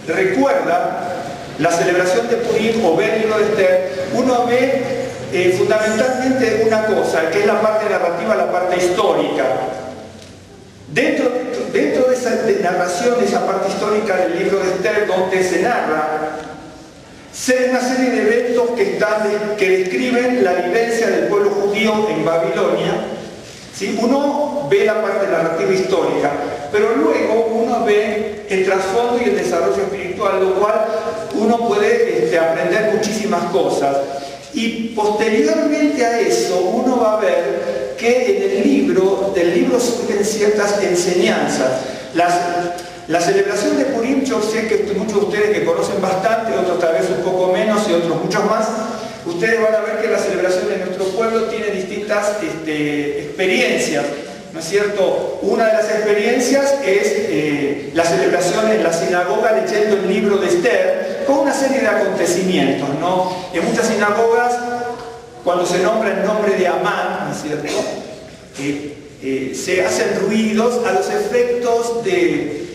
recuerda la celebración de Purim o ve el libro de Esther, uno ve fundamentalmente una cosa, que es la parte narrativa, la parte histórica. Dentro de esa narración, de esa parte histórica del libro de Esther, donde se narra una serie de eventos que describen la vivencia del pueblo judío en Babilonia, ¿sí? Uno ve la parte narrativa histórica, pero luego uno ve el trasfondo y el desarrollo espiritual, lo cual uno puede aprender muchísimas cosas. Y posteriormente a eso uno va a ver que en del libro surgen ciertas enseñanzas. La celebración de Purim, yo sé que muchos de ustedes que conocen bastante, otros tal vez un poco menos y otros muchos más, ustedes van a ver que la celebración de nuestro pueblo tiene distintas experiencias, ¿no es cierto? Una de las experiencias es la celebración en la sinagoga leyendo el libro de Esther, con una serie de acontecimientos, ¿no? En muchas sinagogas, cuando se nombra el nombre de Amán, ¿no es cierto?, se hacen ruidos a los efectos de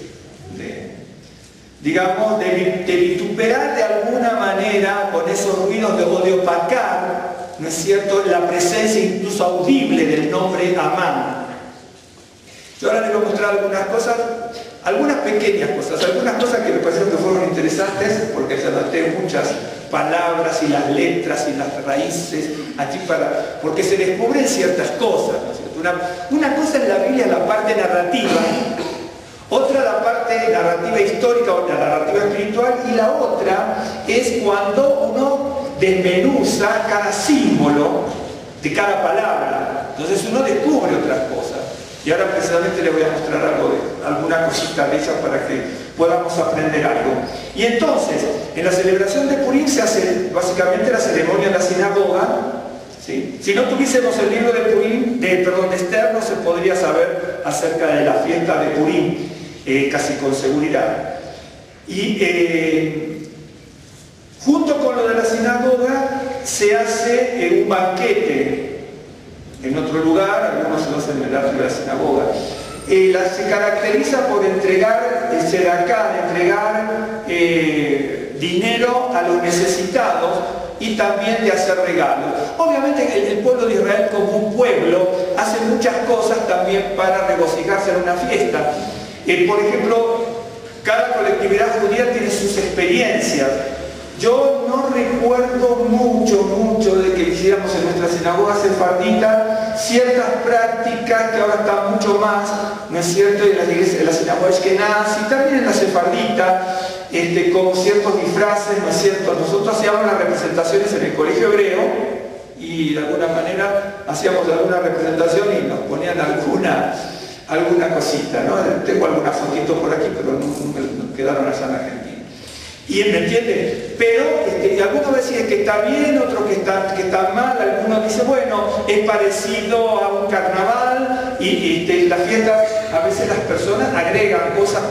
vituperar de alguna manera con esos ruidos o de opacar, ¿no es cierto?, la presencia incluso audible del nombre Amán. Yo ahora les voy a mostrar algunas cosas, algunas pequeñas cosas, algunas cosas que me parecieron que fueron interesantes, porque se anoté muchas palabras y las letras y las raíces, porque se descubren ciertas cosas, ¿no es cierto? Una cosa en la Biblia es la parte narrativa, otra la parte narrativa histórica o la narrativa espiritual, y la otra es cuando uno desmenuza cada símbolo de cada palabra. Entonces uno descubre otras cosas. Y ahora precisamente les voy a mostrar alguna cosita de ellas para que podamos aprender algo. Y entonces, en la celebración de Purim se hace básicamente la ceremonia en la sinagoga, ¿sí? Si no tuviésemos el libro de Esther, no se podría saber acerca de la fiesta de Purim, casi con seguridad. Y junto con lo de la sinagoga se hace un banquete en otro lugar, algunos lo hacen en el atrio de la sinagoga. Se caracteriza por entregar dinero a los necesitados y también de hacer regalos. Obviamente el pueblo de Israel, como un pueblo, hace muchas cosas también para regocijarse en una fiesta. Por ejemplo, cada colectividad judía tiene sus experiencias. Yo no recuerdo mucho de que hiciéramos en nuestra sinagoga sefardita ciertas prácticas que ahora están mucho más, ¿no es cierto?, en la sinagoga ashkenazí y también en la sefardita, con ciertos disfraces, ¿no es cierto? Nosotros hacíamos las representaciones en el colegio hebreo y de alguna manera hacíamos alguna representación y nos ponían alguna cosita, ¿no? Tengo algunas fotitos por aquí, pero no quedaron allá en Argentina. ¿Y me entiende? Pero algunos deciden que está bien, otros que está mal, algunos dicen, bueno, es parecido a un carnaval y las fiestas, a veces las personas agregan cosas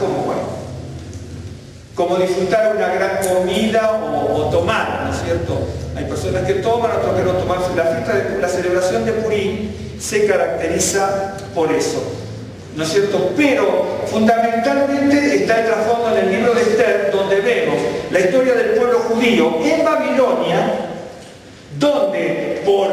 como disfrutar una gran comida o tomar, ¿no es cierto? Hay personas que toman, otros que no toman. La celebración de Purim se caracteriza por eso, ¿no es cierto? Pero fundamentalmente está el trasfondo en el libro de Esther, donde vemos la historia del pueblo judío en Babilonia, donde por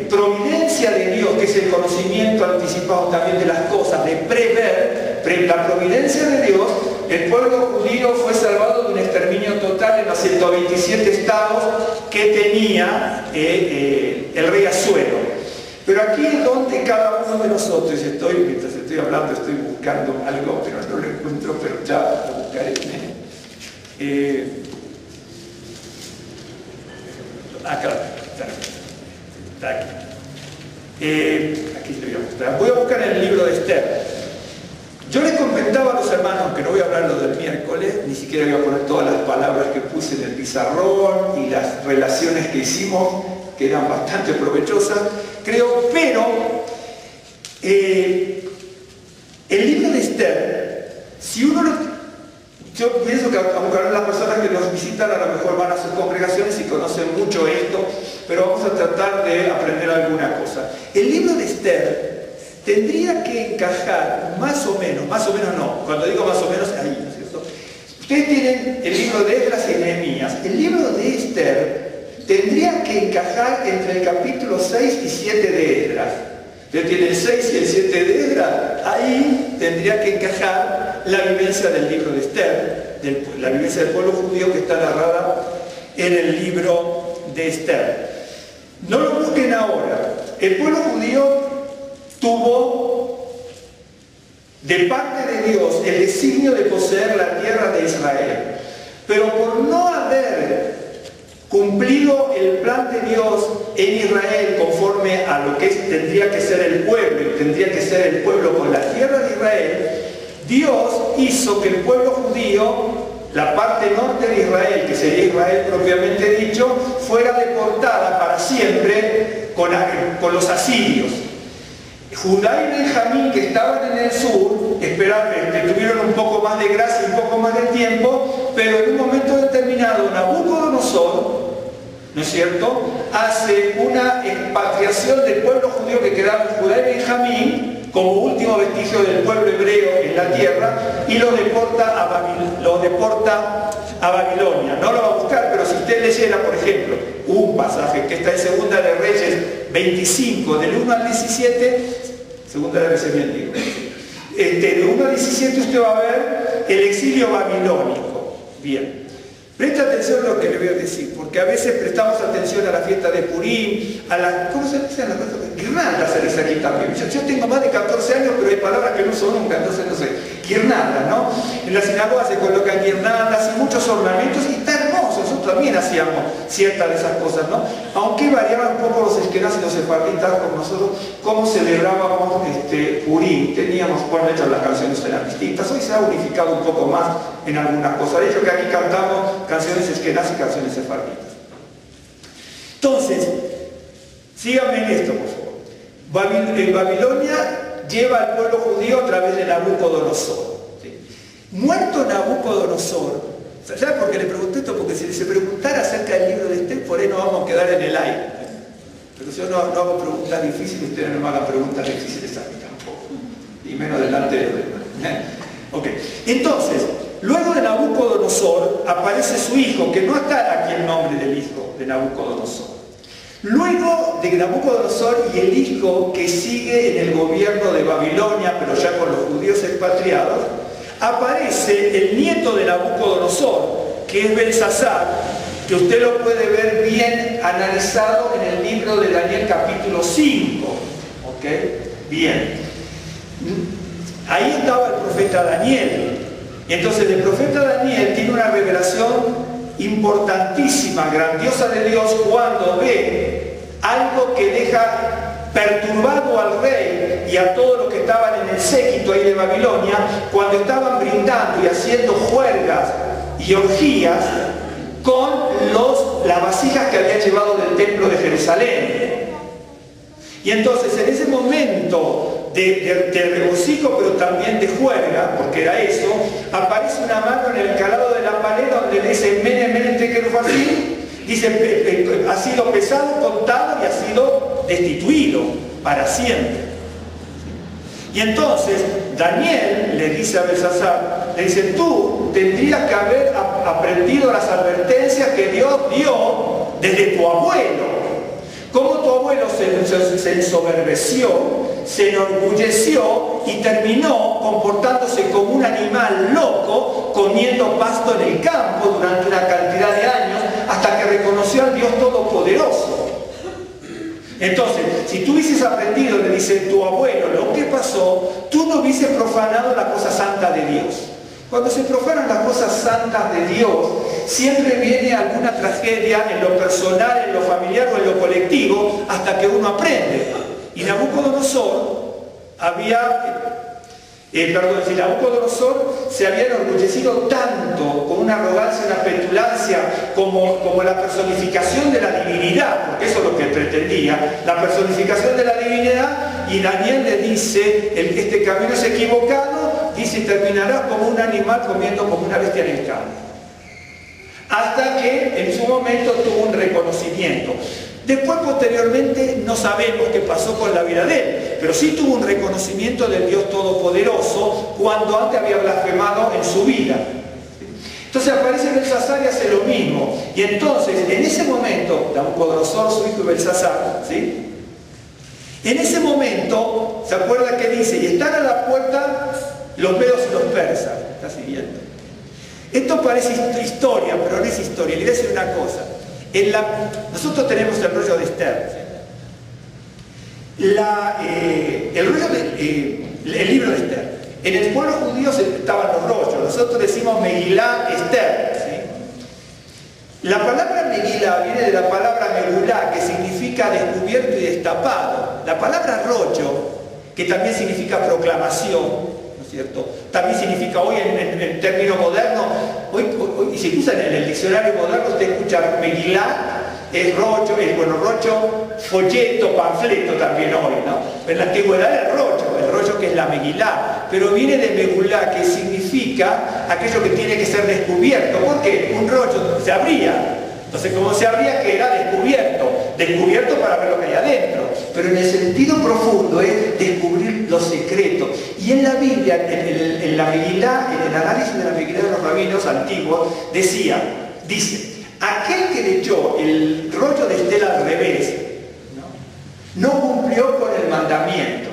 providencia de Dios, que es el conocimiento anticipado también de las cosas, de prever, la providencia de Dios, el pueblo judío fue salvado de un exterminio total en los 127 estados que tenía el rey Asuero. Pero aquí es donde cada uno de nosotros, mientras estoy hablando, estoy buscando algo, pero no lo encuentro, pero ya lo buscaré. Acá está aquí. Aquí te voy a mostrar. Voy a buscar el libro de Esther. Yo les comentaba a los hermanos, que no voy a hablar lo del miércoles, ni siquiera voy a poner todas las palabras que puse en el pizarrón y las relaciones que hicimos, que eran bastante provechosas, creo, pero el libro de Esther, si uno yo pienso que aunque las personas que nos visitan a lo mejor van a sus congregaciones y conocen mucho esto, pero vamos a tratar de aprender alguna cosa. El libro de Esther tendría que encajar más o menos no, cuando digo más o menos, ahí, ¿no es cierto?, Ustedes tienen el libro de Esdras y Nehemías. El libro de Esther tendría que encajar entre el capítulo 6 y 7 de Esdras. Ustedes tienen el 6 y el 7 de Esdras. Ahí tendría que encajar la vivencia del libro de Esther, la vivencia del pueblo judío que está narrada en el libro de Esther. No lo busquen ahora. El pueblo judío tuvo de parte de Dios el designio de poseer la tierra de Israel, pero por no haber cumplido el plan de Dios en Israel conforme a lo que tendría que ser el pueblo, y tendría que ser el pueblo con la tierra de Israel, Dios hizo que el pueblo judío, la parte norte de Israel, que sería Israel propiamente dicho, fuera deportada para siempre con los asirios. Judá y Benjamín, que estaban en el sur, tuvieron un poco más de gracia, un poco más de tiempo, pero en un momento determinado Nabucodonosor, ¿no es cierto?, hace una expatriación del pueblo judío que quedaba en Judá y Benjamín, como último vestigio del pueblo hebreo en la tierra, y lo deporta a Babilonia. No lo va a buscar, pero si usted leyera, por ejemplo, un pasaje que está en Segunda de Reyes 25, del 1 al 17, Segunda de Reyes bien digo, del 1 al 17 usted va a ver el exilio babilónico. Bien. Presta atención a lo que le voy a decir, porque a veces prestamos atención a la fiesta de Purim, a la... ¿Cómo se dice? Guirnalda se dice aquí también. Yo tengo más de 14 años, pero hay palabras que no son nunca, entonces no sé. Guirnalda, ¿no? En la sinagoga se colocan guirnaldas y muchos ornamentos, y está hermoso. Nosotros también hacíamos ciertas de esas cosas, ¿no? Aunque variaban un poco los esquenazos y los sefarditas con nosotros, cómo celebrábamos Purim. Teníamos, bueno, de hecho las canciones eran distintas. Hoy se ha unificado un poco más en algunas cosas. De hecho que aquí cantamos canciones esquenazas y canciones sefarditas. Entonces, síganme en esto, por favor. Babilonia lleva al pueblo judío a través de Nabucodonosor. ¿Sí? Muerto Nabucodonosor, ¿sabe por qué le pregunté esto? Porque si se preguntara acerca del libro de Esther, por ahí no vamos a quedar en el aire. Pero yo no hago preguntas difíciles, ustedes no me hagan preguntas difíciles a mí tampoco. Y menos delante de los demás. Ok, entonces, luego de Nabucodonosor aparece su hijo, que no está aquí el nombre del hijo de Nabucodonosor. Luego de Nabucodonosor y el hijo que sigue en el gobierno de Babilonia, pero ya con los judíos expatriados, aparece el nieto de Nabucodonosor, que es Belsasar, que usted lo puede ver bien analizado en el libro de Daniel capítulo 5. ¿Ok? Bien. Ahí estaba el profeta Daniel. Entonces el profeta Daniel tiene una revelación importantísima, grandiosa de Dios, cuando ve algo que deja perturbado al rey y a todos los que estaban en el séquito ahí de Babilonia, cuando estaban brindando y haciendo juergas y orgías con las vasijas que habían llevado del templo de Jerusalén. Y entonces en ese momento de regocijo, pero también de juerga, porque era eso, aparece una mano en el calado de la pared donde dice Mene, Mene, Tekel, Ufarsin, dice ha sido pesado, contado y ha sido destituido para siempre. Y entonces Daniel le dice a Belsasar, le dice, tú tendrías que haber aprendido las advertencias que Dios dio desde tu abuelo. Cómo tu abuelo se ensoberbeció, se enorgulleció y terminó comportándose como un animal loco, comiendo pasto en el campo durante una cantidad de años, hasta que reconoció al Dios Todopoderoso. Entonces, si tú hubieses aprendido, le dice tu abuelo, lo que pasó, tú no hubieses profanado la cosa santa de Dios. Cuando se profanan las cosas santas de Dios, siempre viene alguna tragedia en lo personal, en lo familiar o en lo colectivo, hasta que uno aprende. Y Nabucodonosor Nabucodonosor se había enorgullecido tanto, con una arrogancia, una petulancia, como la personificación de la divinidad, porque eso es lo que pretendía, la personificación de la divinidad, y Daniel le dice, este camino es equivocado, dice, terminarás como un animal comiendo como una bestia en el campo. Hasta que en su momento tuvo un reconocimiento. Después, posteriormente, no sabemos qué pasó con la vida de él, pero sí tuvo un reconocimiento del Dios Todopoderoso cuando antes había blasfemado en su vida. Entonces aparece Belsasar y hace lo mismo. Y entonces, en ese momento, Nabucodonosor, su hijo y Belsasar, ¿sí? En ese momento, ¿se acuerda que dice? Y están a la puerta los medos y los persas. ¿Está siguiendo? Esto parece historia, pero no es historia. Le voy a decir una cosa. Nosotros tenemos el rollo de Esther. El libro de Esther. En el pueblo judío estaban los rollos. Nosotros decimos Megilá Esther. ¿Sí? La palabra Megilá viene de la palabra Megulá, que significa descubierto y destapado. La palabra rollo, que también significa proclamación, ¿no es cierto? También significa hoy en término moderno, hoy si usan en el diccionario moderno, usted escucha Megilá, es rollo, rollo, folleto, panfleto también hoy, ¿no? En la antigüedad era el rollo que es la Megilá, pero viene de Megulá, que significa aquello que tiene que ser descubierto. ¿Por qué? Un rollo se abría. Entonces, como se abría, que era descubierto para ver lo que hay adentro. Pero en el sentido profundo es descubrir los secretos. Y en la Biblia, en la Megilá, en el análisis de la Megilá de los rabinos antiguos, dice, aquel que leyó el rollo de Esther al revés, no cumplió con el mandamiento.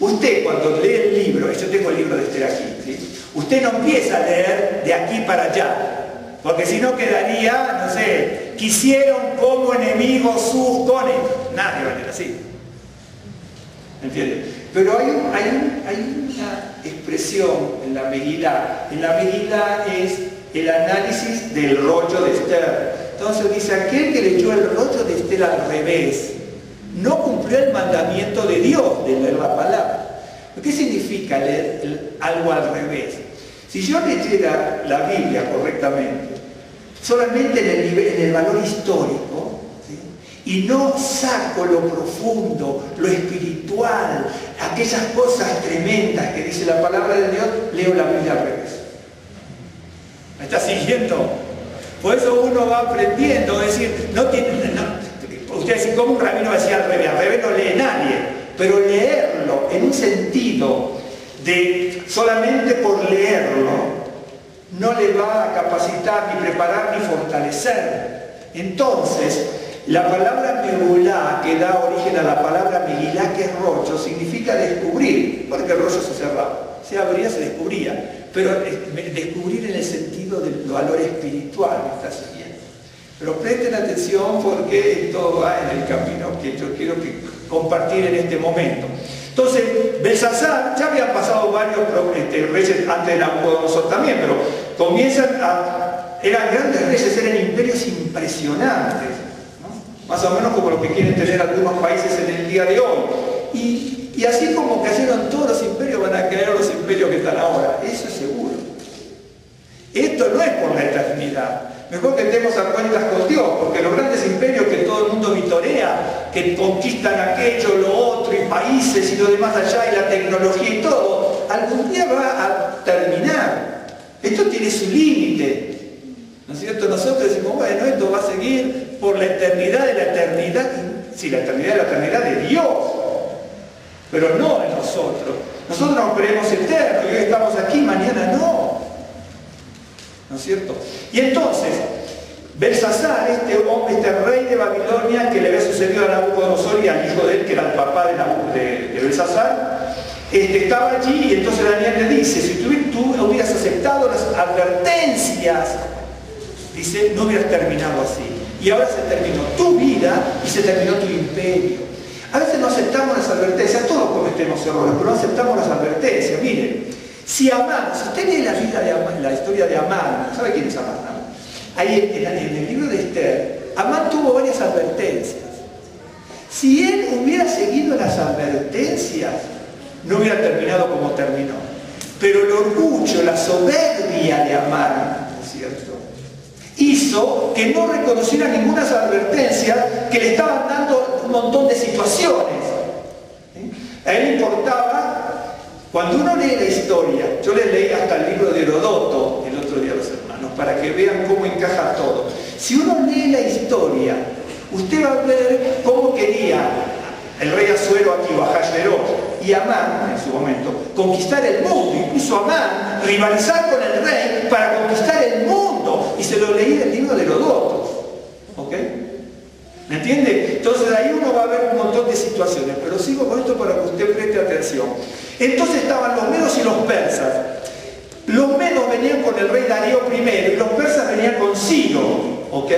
Usted cuando lee el libro, yo tengo el libro de Esther aquí, ¿sí? Usted no empieza a leer de aquí para allá, porque si no quedaría, no sé, quisieron como enemigos sus cones. Nadie va a leer así. ¿Entiende? Pero hay una expresión en la Megilá. En la Megilá es el análisis del rollo de Esther. Entonces dice, aquel que leyó el rollo de Esther al revés, no cumplió el mandamiento de Dios de leer la palabra. ¿Qué significa leer algo al revés? Si yo leyera la Biblia correctamente, solamente en el valor histórico, ¿sí? Y no saco lo profundo, lo espiritual, aquellas cosas tremendas que dice la palabra de Dios, leo la Biblia al revés. ¿Me está siguiendo? Por eso uno va aprendiendo, es decir, ustedes dicen, ¿cómo un rabino decía al revés no lee nadie? Pero leerlo en un sentido de solamente por leerlo no le va a capacitar, ni preparar, ni fortalecer. Entonces, la palabra Megulá, que da origen a la palabra Megilá, que es rollo, significa descubrir, porque el rollo se cerraba, se abría, se descubría, pero descubrir en el sentido del valor espiritual, ¿me está siguiendo? Pero presten atención porque esto va en el camino que yo quiero compartir en este momento. Entonces, Belsasar, ya habían pasado varios reyes antes de Nabucodonosor también, pero eran grandes reyes, eran imperios impresionantes, ¿no? Más o menos como lo que quieren tener algunos países en el día de hoy. Y así como cayeron todos los imperios, van a caer los imperios que están ahora, eso es seguro. Esto no es por la eternidad. Mejor que estemos a cuentas con Dios, porque los grandes imperios que todo el mundo vitorea, que conquistan aquello, lo otro, y países y lo demás allá, y la tecnología y todo, algún día va a terminar. Esto tiene su límite, ¿no es cierto? Nosotros decimos, bueno, esto va a seguir por la eternidad de la eternidad. Sí, la eternidad de la eternidad de Dios, pero no de nosotros. Nosotros nos creemos eternos, y hoy estamos aquí, mañana no. ¿No es cierto? Y entonces, Belsasar, este rey de Babilonia que le había sucedido a Nabucodonosor y al hijo de él, que era el papá de Belsasar, estaba allí, y entonces Daniel le dice, si tú hubieras aceptado las advertencias, dice, no hubieras terminado así. Y ahora se terminó tu vida y se terminó tu imperio. A veces no aceptamos las advertencias, todos cometemos errores, pero no aceptamos las advertencias. Miren, si Amán, si usted lee la historia de Amán, ¿sabe quién es Amán? Ahí en el libro de Esther, Amán tuvo varias advertencias. Si él hubiera seguido las advertencias, no hubiera terminado como terminó. Pero el orgullo, la soberbia de Amán, ¿no es cierto?, hizo que no reconociera ninguna advertencia que le estaban dando un montón de situaciones. A él le importaba. Cuando uno lee la historia, yo les leí hasta el libro de Herodoto el otro día a los hermanos, para que vean cómo encaja todo. Si uno lee la historia, usted va a ver cómo quería el rey Asuero aquí, Ahasverosh, y Amán, en su momento, conquistar el mundo. Incluso Amán rivalizar con el rey para conquistar el mundo. y se lo leí del libro de Heródoto. ¿Ok? ¿Me entiende? Entonces ahí uno va a ver un montón de situaciones, pero sigo con esto para que usted preste atención. Entonces estaban los medos y los persas. Los medos venían con el rey Darío I y los persas venían con Ciro. ¿Ok?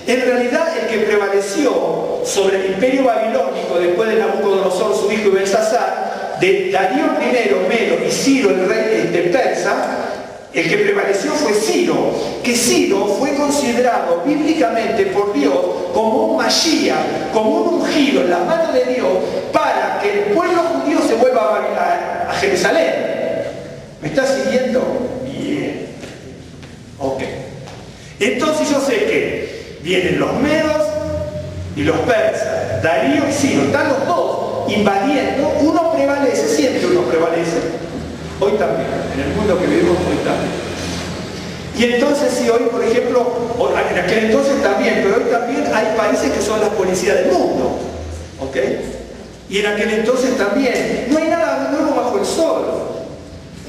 En realidad el que prevaleció sobre el imperio babilónico después de Nabucodonosor, su hijo, y Belsasar, de Darío I, Medo, y Ciro, el rey de Persa, el que prevaleció fue Ciro, que Ciro fue considerado bíblicamente por Dios como un Mashiach, como un ungido en la mano de Dios para que el pueblo judío se vuelva a Jerusalén. ¿Me está siguiendo? Bien. Ok. Entonces yo sé que vienen los medos y los persas, Darío y Ciro, están los dos invadiendo, uno prevalece, siempre uno prevalece. Hoy también, en el mundo que vivimos hoy también. Y entonces si hoy, por ejemplo, en aquel entonces también, pero hoy también hay países que son las policías del mundo. ¿Ok? Y en aquel entonces también, no hay nada nuevo bajo el sol.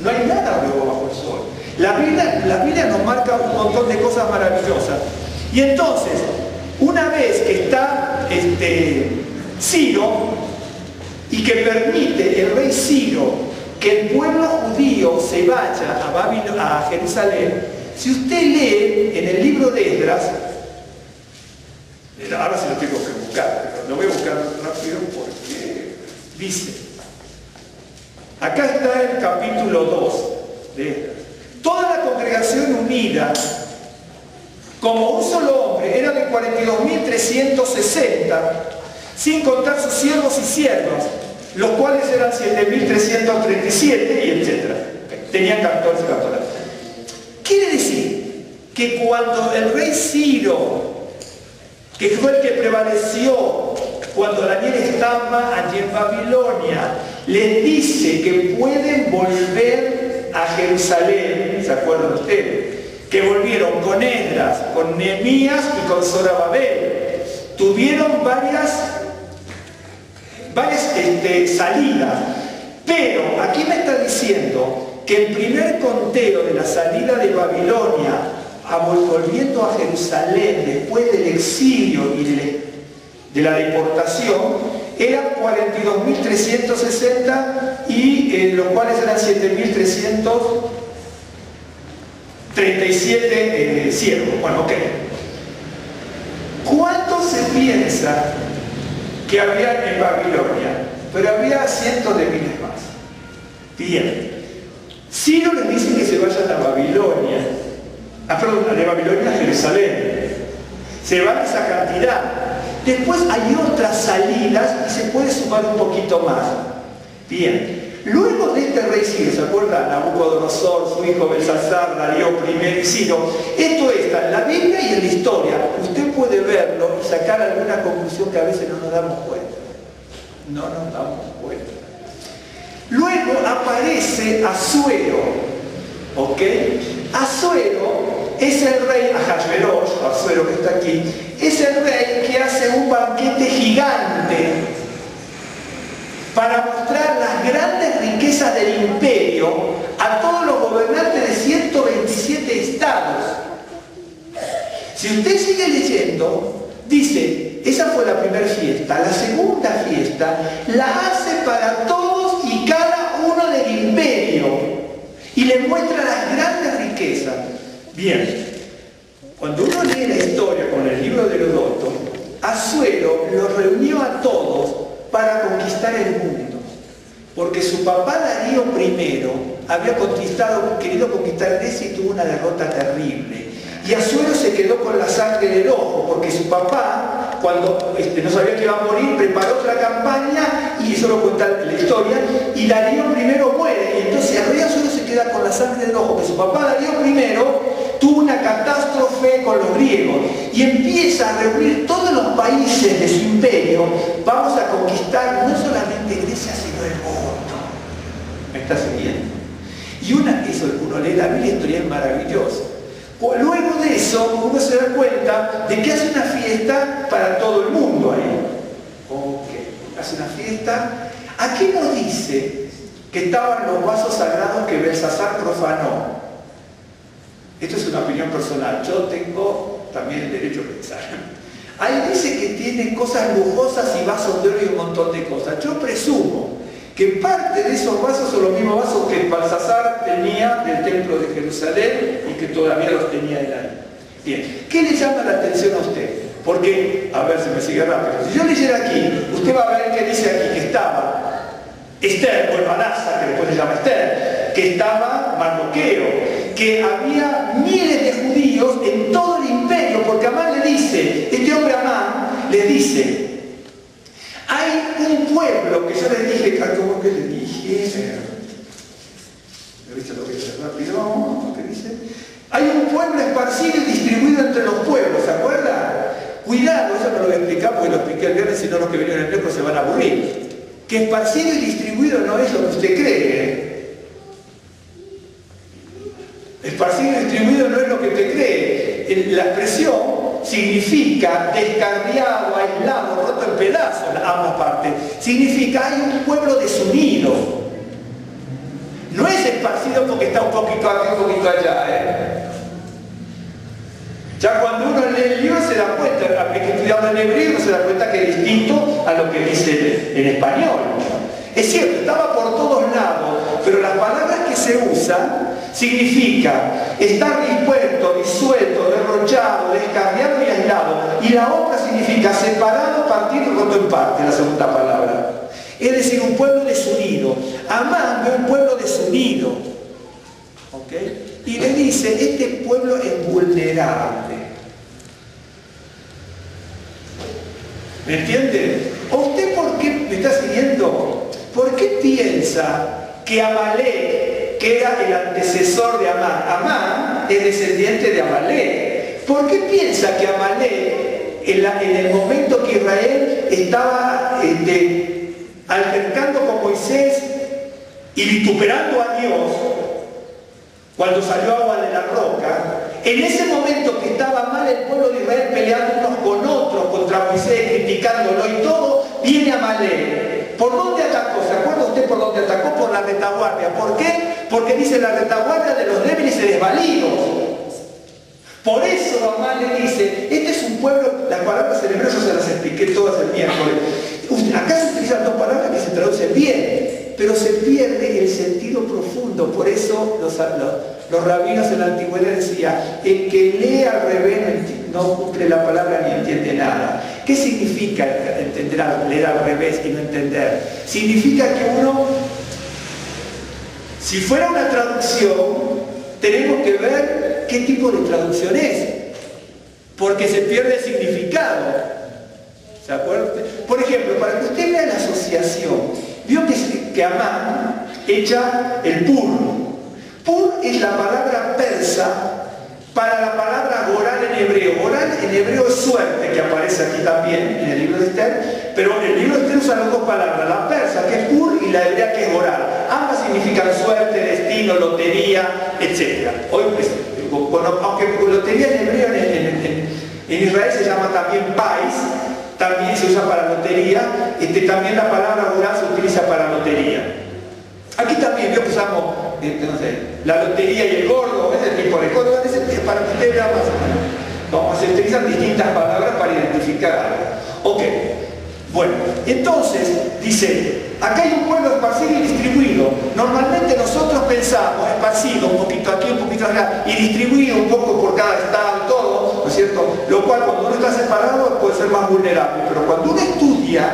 No hay nada nuevo bajo el sol. La Biblia nos marca un montón de cosas maravillosas. Y entonces, una vez que está Ciro, y que permite el rey Ciro que el pueblo judío se vaya a Jerusalén, si usted lee en el libro de Esdras, ahora se lo tengo que buscar, pero lo voy a buscar rápido porque dice, acá está el capítulo 2 de Esdras, toda la congregación unida como un solo hombre era de 42.360, sin contar sus siervos y siervas, los cuales eran 7.337 y etc. Tenían 14 captores. Quiere decir que cuando el rey Ciro, que fue el que prevaleció cuando Daniel estaba allí en Babilonia, les dice que pueden volver a Jerusalén, ¿se acuerdan ustedes? Que volvieron con Esdras, con Nehemías y con Zorobabel. Tuvieron varias salidas, pero aquí me está diciendo que el primer conteo de la salida de Babilonia volviendo a Jerusalén después del exilio y de la deportación eran 42.360 y los cuales eran 7.337 siervos. Bueno, ok. ¿Cuánto se piensa que había en Babilonia? Pero había cientos de miles más. Bien. Ciro les dice que se vayan a Babilonia. De Babilonia a Jerusalén. Se van esa cantidad. Después hay otras salidas y se puede sumar un poquito más. Bien. Luego de este rey Ciro, ¿se acuerdan? Nabucodonosor, su hijo Belsasar, Darío I y Ciro. Esto está en la Biblia y en la historia. Usted puede verlo y sacar alguna conclusión que a veces no nos damos cuenta. No nos damos cuenta. Luego aparece Asuero. ¿Ok? Asuero es el rey, Ahasverosh, Asuero que está aquí, es el rey que hace un banquete gigante para mostrar las grandes riquezas del imperio a todos los gobernantes de 127 estados. Si usted sigue leyendo, dice, esa fue la primera fiesta. La segunda fiesta la hace para todos y cada uno del imperio y le muestra las grandes riquezas. Bien, cuando uno lee la historia con el libro de Heródoto, Asuero los reunió a todos para conquistar el mundo, porque su papá Darío I había querido conquistar Grecia y tuvo una derrota terrible, y Asuero se quedó con la sangre en el ojo, porque su papá, cuando no sabía que iba a morir, preparó otra campaña, y eso lo cuenta la historia, y Darío I muere, y entonces el rey Asuero se queda con la sangre en el ojo, que su papá Darío I tuvo una catástrofe con los griegos y empieza a reunir todos los países de su imperio. Vamos a conquistar no solamente Grecia, sino el mundo. ¿Me está siguiendo? Y eso, uno lee la Biblia, historia es maravillosa. Luego de eso, uno se da cuenta de que hace una fiesta para todo el mundo ahí. Ok, hace una fiesta. Aquí nos dice que estaban los vasos sagrados que Belsasar profanó. Esto es una opinión personal, yo tengo también el derecho a pensar. Ahí dice que tiene cosas lujosas y vasos de oro y un montón de cosas. Yo presumo que parte de esos vasos son los mismos vasos que Balsasar tenía del templo de Jerusalén y que todavía los tenía él ahí. Bien, ¿qué le llama la atención a usted? Porque, a ver si me sigue rápido, si yo leyera aquí, usted va a ver que dice aquí que estaba Esther, o Hadassah, que después se llama Esther, que estaba Mardoqueo, que había miles de judíos en todo el imperio, porque Amán le dice, este hombre Amán le dice, hay un pueblo que yo les dije, ¿cómo que le dije? ¿Viste lo que dice rápido? ¿Qué dice? Hay un pueblo esparcido y distribuido entre los pueblos, ¿se acuerdan? Cuidado, eso no lo voy a explicar porque lo expliqué el viernes, sino los que vienen el miércoles se van a aburrir. Que esparcido y distribuido no es lo que usted cree. Esparcido y distribuido no es lo que usted cree. La expresión significa descarriado, aislado, roto en pedazos, ambas partes. Significa hay un pueblo desunido. No es esparcido porque está un poquito aquí, un poquito allá. Ya cuando uno lee el libro se da cuenta, hay que estudiarlo en hebreo, se da cuenta que es distinto a lo que dice en español. Es cierto, estaba por todos lados, pero las palabras que se usan significa estar dispuesto, disuelto, derrochado, descarriado y aislado. Y la otra significa separado, partido y roto en parte, la segunda palabra. Es decir, un pueblo desunido. Amán ve un pueblo desunido. ¿Ok? Y le dice, este pueblo es vulnerable. ¿Me entiende? ¿Usted por qué me está siguiendo? ¿Por qué piensa que Amalek, que era el antecesor de Amán, Amán es descendiente de Amalek? ¿Por qué piensa que Amalek, en el momento que Israel estaba altercando con Moisés y vituperando a Dios, cuando salió agua de la roca, en ese momento que estaba mal el pueblo de Israel peleando unos con otros contra Moisés, criticándolo y todo, viene Amalek. ¿Por dónde atacó? ¿Se acuerda usted por dónde atacó? Por la retaguardia. ¿Por qué? Porque dice la retaguardia de los débiles y desvalidos. Por eso Amán le dice, este es un pueblo, las palabras en hebreo yo se las expliqué todas el miércoles. Acá se utilizan dos palabras que se traducen bien, pero se pierde el sentido profundo. Por eso los rabinos en la antigüedad decían, el que lee al revés no cumple la palabra ni entiende nada. ¿Qué significa leer al revés y no entender? Significa que uno, si fuera una traducción, tenemos que ver qué tipo de traducción es, porque se pierde el significado. ¿Se acuerdan? Por ejemplo, para que usted vea la asociación, vio que Amán echa el pur. Pur es la palabra persa para la palabra goral en hebreo. Goral en hebreo es suerte, que aparece aquí también en el libro de Esther, pero el libro de Esther usa las dos palabras, la persa que es pur y la hebrea que es goral. Ambas significan suerte, destino, lotería, etc. Hoy, pues, aunque lotería en hebreo en Israel se llama también pais, también se usa para lotería, también la palabra goral se utiliza para lotería. Aquí también yo usamos la lotería y el gordo, ese tipo de cosas, para que usted vea más o menos. No, se utilizan distintas palabras para identificar algo. Ok, bueno, entonces dice, acá hay un pueblo esparcido y distribuido. Normalmente nosotros pensamos esparcido, un poquito aquí, un poquito allá, y distribuido un poco por cada estado y todo, ¿no es cierto? Lo cual cuando uno está separado puede ser más vulnerable, pero cuando uno estudia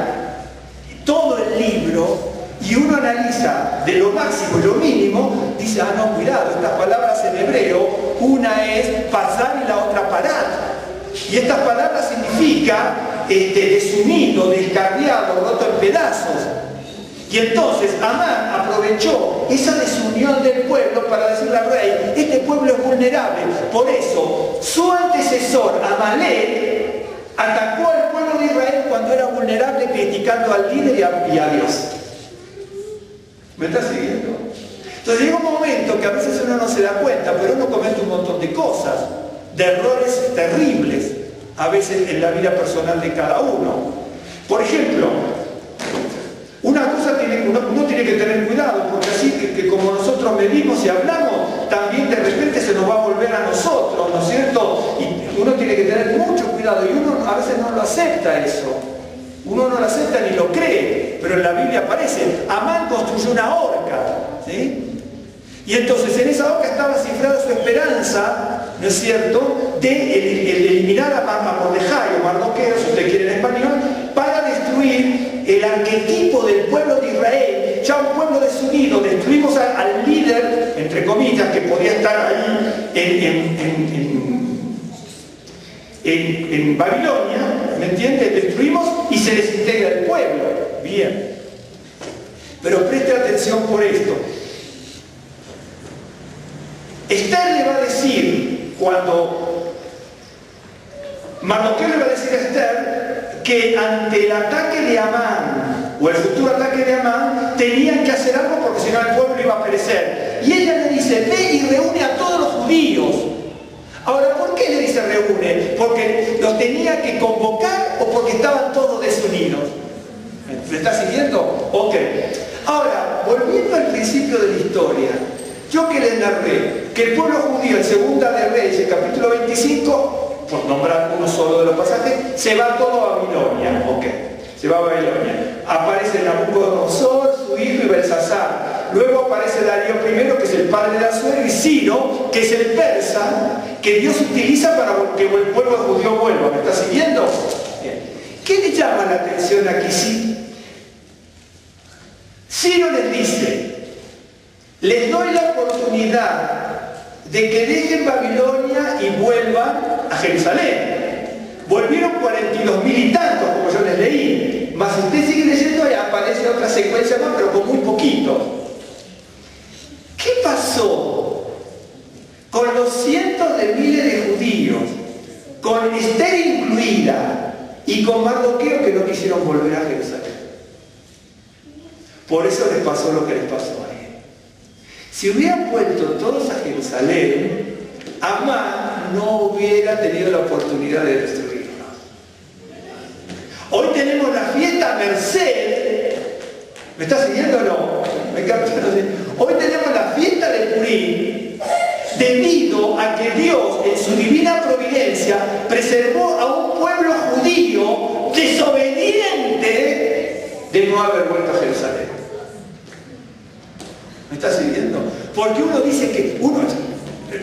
todo el libro, y uno analiza de lo máximo y lo mínimo, dice, ah, no, cuidado, estas palabras en hebreo, una es pasar y la otra parar. Y estas palabras significan desunido, descarriado, roto en pedazos. Y entonces Amán aprovechó esa desunión del pueblo para decirle al rey, este pueblo es vulnerable. Por eso, su antecesor, Amalek, atacó al pueblo de Israel cuando era vulnerable, criticando al líder y a Dios. ¿Me está siguiendo? Entonces llega un momento que a veces uno no se da cuenta, pero uno comete un montón de cosas, de errores terribles, a veces en la vida personal de cada uno. Por ejemplo, una cosa uno tiene que tener cuidado, porque así que como nosotros medimos y hablamos, también de repente se nos nos va a volver a nosotros, ¿no es cierto? Y uno tiene que tener mucho cuidado, y uno a veces no lo acepta eso. Uno no lo acepta ni lo cree, pero en la Biblia aparece. Amán construyó una horca, ¿sí? Y entonces en esa horca estaba cifrada su esperanza, ¿no es cierto?, de eliminar a Mordejai o Mardoqueo, si usted quiere en español, para destruir el arquetipo del pueblo de Israel, ya un pueblo desunido. Destruimos al líder, entre comillas, que podía estar ahí en Babilonia, ¿me entiende? Destruimos y se desintegra el pueblo. Bien. Pero preste atención por esto. Esther le va a decir, cuando Mardoqueo le va a decir a Esther que ante el ataque de Amán, o el futuro ataque de Amán, tenían que hacer algo porque si no el pueblo iba a perecer. Y ella le dice, ve y reúne a todos los judíos. Ahora, ¿por qué le dice reúne? ¿Porque los tenía que convocar o porque estaban todos desunidos? ¿Me está siguiendo? Ok. Ahora, volviendo al principio de la historia, yo que les narré que el pueblo judío en Segunda de Reyes, capítulo 25, por nombrar uno solo de los pasajes, se va todo a Babilonia. Ok, se va a Babilonia. Aparece Nabucodonosor, su hijo y Belsasar. Luego aparece Darío I, que es el padre de Asuero, y Ciro, que es el persa, que Dios utiliza para que el pueblo judío vuelva. ¿Me está siguiendo? Bien. ¿Qué le llama la atención aquí? Ciro les dice, les doy la oportunidad de que dejen Babilonia y vuelvan a Jerusalén. Volvieron 42.000 y tantos, como yo les leí. Mas si usted sigue leyendo, ya aparece otra secuencia más, pero con muy poquito. ¿Qué pasó con los cientos de miles de judíos, con Esther incluida, y con Mardoqueo, que no quisieron volver a Jerusalén? Por eso les pasó lo que les pasó a él. Si hubieran vuelto todos a Jerusalén, Amán no hubiera tenido la oportunidad de destruirlos. Hoy tenemos la fiesta Merced. ¿Me está siguiendo o no? Hoy tenemos la fiesta de Purim debido a que Dios, en su divina providencia, preservó a un pueblo judío desobediente de no haber vuelto a Jerusalén. ¿Me está siguiendo? Porque uno dice que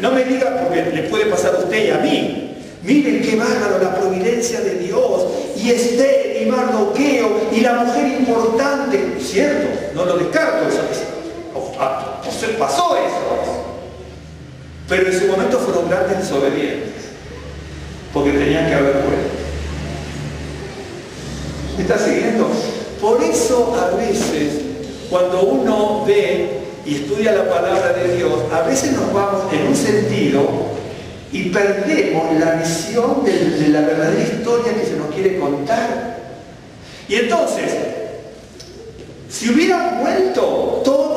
no me diga, porque le puede pasar a usted y a mí. Miren qué bárbaro la providencia de Dios, y Esther y Mardoqueo y la mujer importante. Cierto, no lo descarto, eso pasó eso. Pero en su momento fueron grandes desobedientes, porque tenían que haber vuelto. ¿Me está siguiendo? Por eso a veces, cuando uno ve y estudia la palabra de Dios, a veces nos vamos en un sentido y perdemos la visión de la verdadera historia que se nos quiere contar. Y entonces, si hubieran vuelto todos,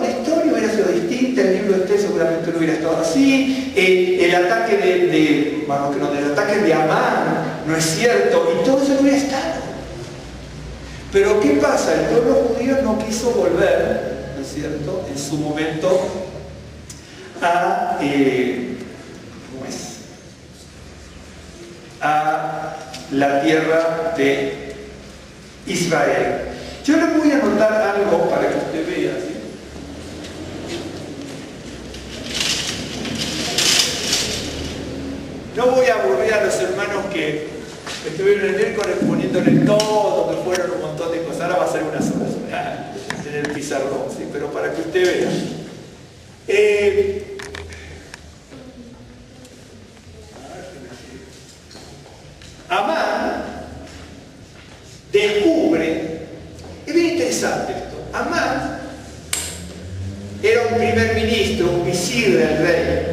la historia hubiera sido distinta, el libro de Esther seguramente no hubiera estado así, el ataque del ataque de Amán, no es cierto, y todo eso no hubiera estado. Pero ¿qué pasa? El pueblo judío no quiso volver, ¿no es cierto?, en su momento a la tierra de Israel. Yo les voy a anotar algo para que usted vea, ¿sí? No voy a aburrir a los hermanos que estuvieron el miércoles poniéndole todo, que fueron un montón de cosas. Ahora va a ser una sola en el pizarrón, ¿sí? Pero para que usted vea. Amán descubre, es bien interesante esto, Amán era un primer ministro, un visir del rey.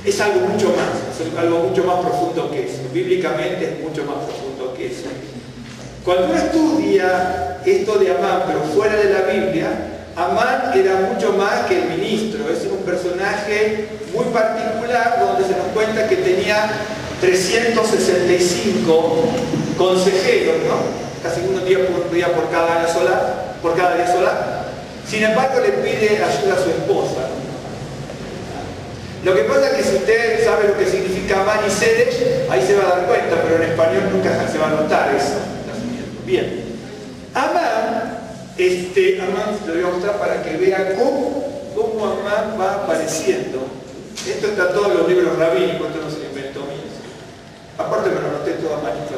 Es algo mucho más, es algo mucho más profundo que eso. Bíblicamente es mucho más profundo que eso. Cuando uno estudia esto de Amán, pero fuera de la Biblia, Amán era mucho más que el ministro. Es un personaje muy particular donde se nos cuenta que tenía 365 consejeros, ¿no? Casi uno día por cada día solar. Sin embargo, le pide ayuda a su esposa. Lo que pasa es que si usted sabe lo que significa Amán y Zedesh, ahí se va a dar cuenta, pero en español nunca se va a notar eso. Bien. Amán, Amán te lo voy a mostrar para que vean cómo Amán va apareciendo. Esto está en todos los libros rabínicos, esto no se lo inventó mío. Aparte me lo noté todo a manito.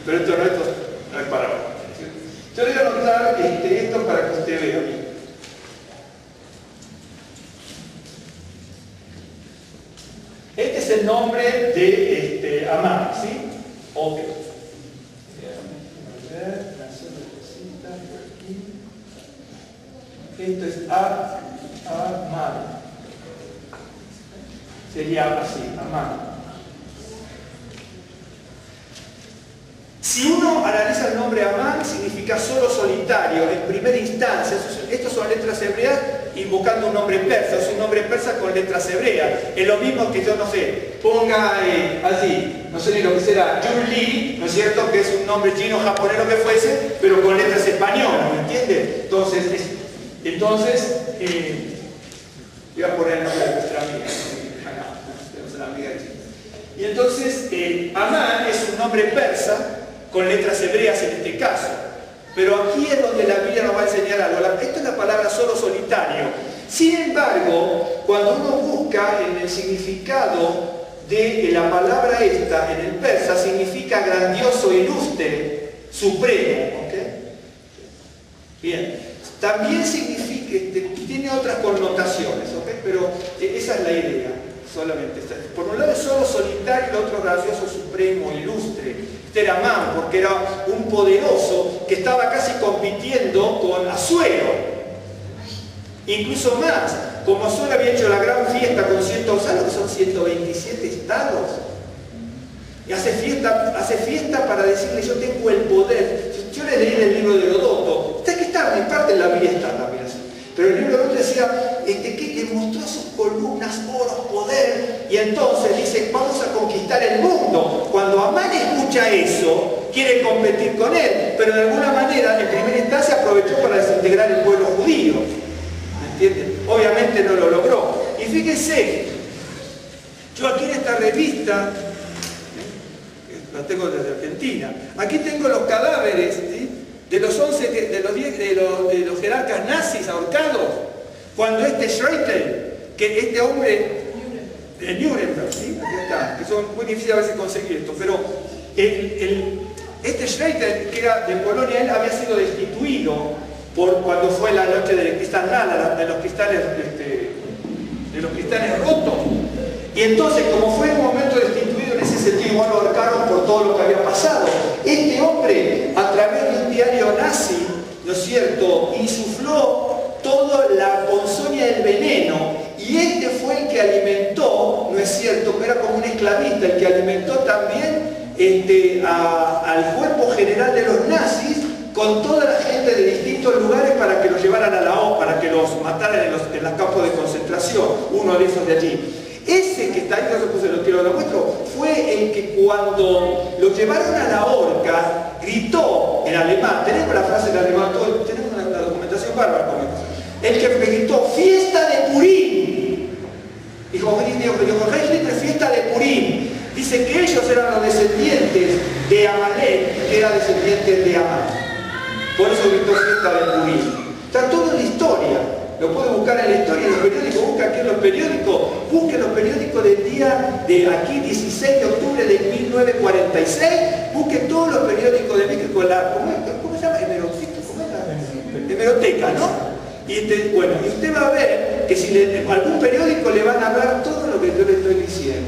Pero esto no es para ahora. Yo le voy a anotar esto para que usted vea. Este es el nombre de Amán, ¿sí? Ok. Esto es Amán. Sería así, Amán. Si uno analiza el nombre Amán, significa solo solitario, en primera instancia. Estos son letras hebreas invocando un nombre persa, es un nombre persa con letras hebreas. Es lo mismo que yo, no sé, ponga así, no sé ni lo que será, Jun Lee, ¿no es cierto? Que es un nombre chino, japonés, lo que fuese, pero con letras españolas, ¿me entiende? Entonces voy a poner el nombre de nuestra amiga. Tenemos una amiga china. Y entonces, Amán es un nombre persa, con letras hebreas en este caso. Pero aquí es donde la Biblia nos va a enseñar algo. Esto es la palabra solo solitario. Sin embargo, cuando uno busca en el significado de la palabra esta, en el persa, significa grandioso, ilustre, supremo. ¿Okay? Bien. También significa, tiene otras connotaciones, ¿okay? Pero esa es la idea. Solamente. Por un lado es solo solitario, el otro gracioso, supremo, ilustre. Este era Amán, porque era un poderoso que estaba casi compitiendo con Asuero. Incluso más, como Asuero había hecho la gran fiesta con ¿sabes lo que son 127 estados? Y hace fiesta para decirle, yo tengo el poder. Yo le leí el libro de Heródoto. Ustedes que estaban en parte en la Biblia están también así. Pero el libro de Heródoto decía que demostró sus columnas, oro, poder, y entonces dice, vamos a conquistar el mundo. Cuando Amán escucha eso, quiere competir con él, pero de alguna manera, en primera instancia, aprovechó para desintegrar el pueblo judío. ¿Me entienden? Obviamente no lo logró. Y fíjense, yo aquí en esta revista, la tengo desde Argentina, aquí tengo los cadáveres, ¿sí?, de los 11, de los jerarcas nazis ahorcados, cuando Schreiter, que este hombre de Nuremberg, ¿sí? Aquí está, que son muy difíciles a veces conseguir esto, pero este Schreiter, que era de Polonia, él había sido destituido cuando fue la noche del Kristallnacht, de los cristales rotos. Y entonces, como fue un momento destituido en ese sentido, igual lo ahorcaron por todo lo que había pasado. Este hombre, a través de un diario nazi, ¿no es cierto?, insufló toda la ponzoña del veneno, y este fue el que alimentó, ¿no es cierto?, era como un esclavista, el que alimentó también al cuerpo general de los nazis, con toda la gente de distintos lugares para que los llevaran a la ONU, para que los mataran en los campos de concentración, uno de esos de allí. Ese que está ahí, no se puse, lo quiero lo muestro, fue el que cuando lo llevaron a la horca, gritó en alemán, tenemos la frase en alemán, tenemos la documentación bárbara con esto, el que gritó, fiesta de Purim, dijo Hitler, fiesta de Purim, dice que ellos eran los descendientes de Amalek, que era descendiente de Amán, por eso gritó fiesta de Purim. Está todo en la historia. Lo puede buscar en la historia, en los periódicos, busca aquí en los periódicos, busque los periódicos del día de aquí, 16 de octubre de 1946, busque todos los periódicos de México, ¿cómo se llama? Hemeroteca, ¿no? Y bueno, y usted va a ver que si algún periódico le van a hablar todo lo que yo le estoy diciendo.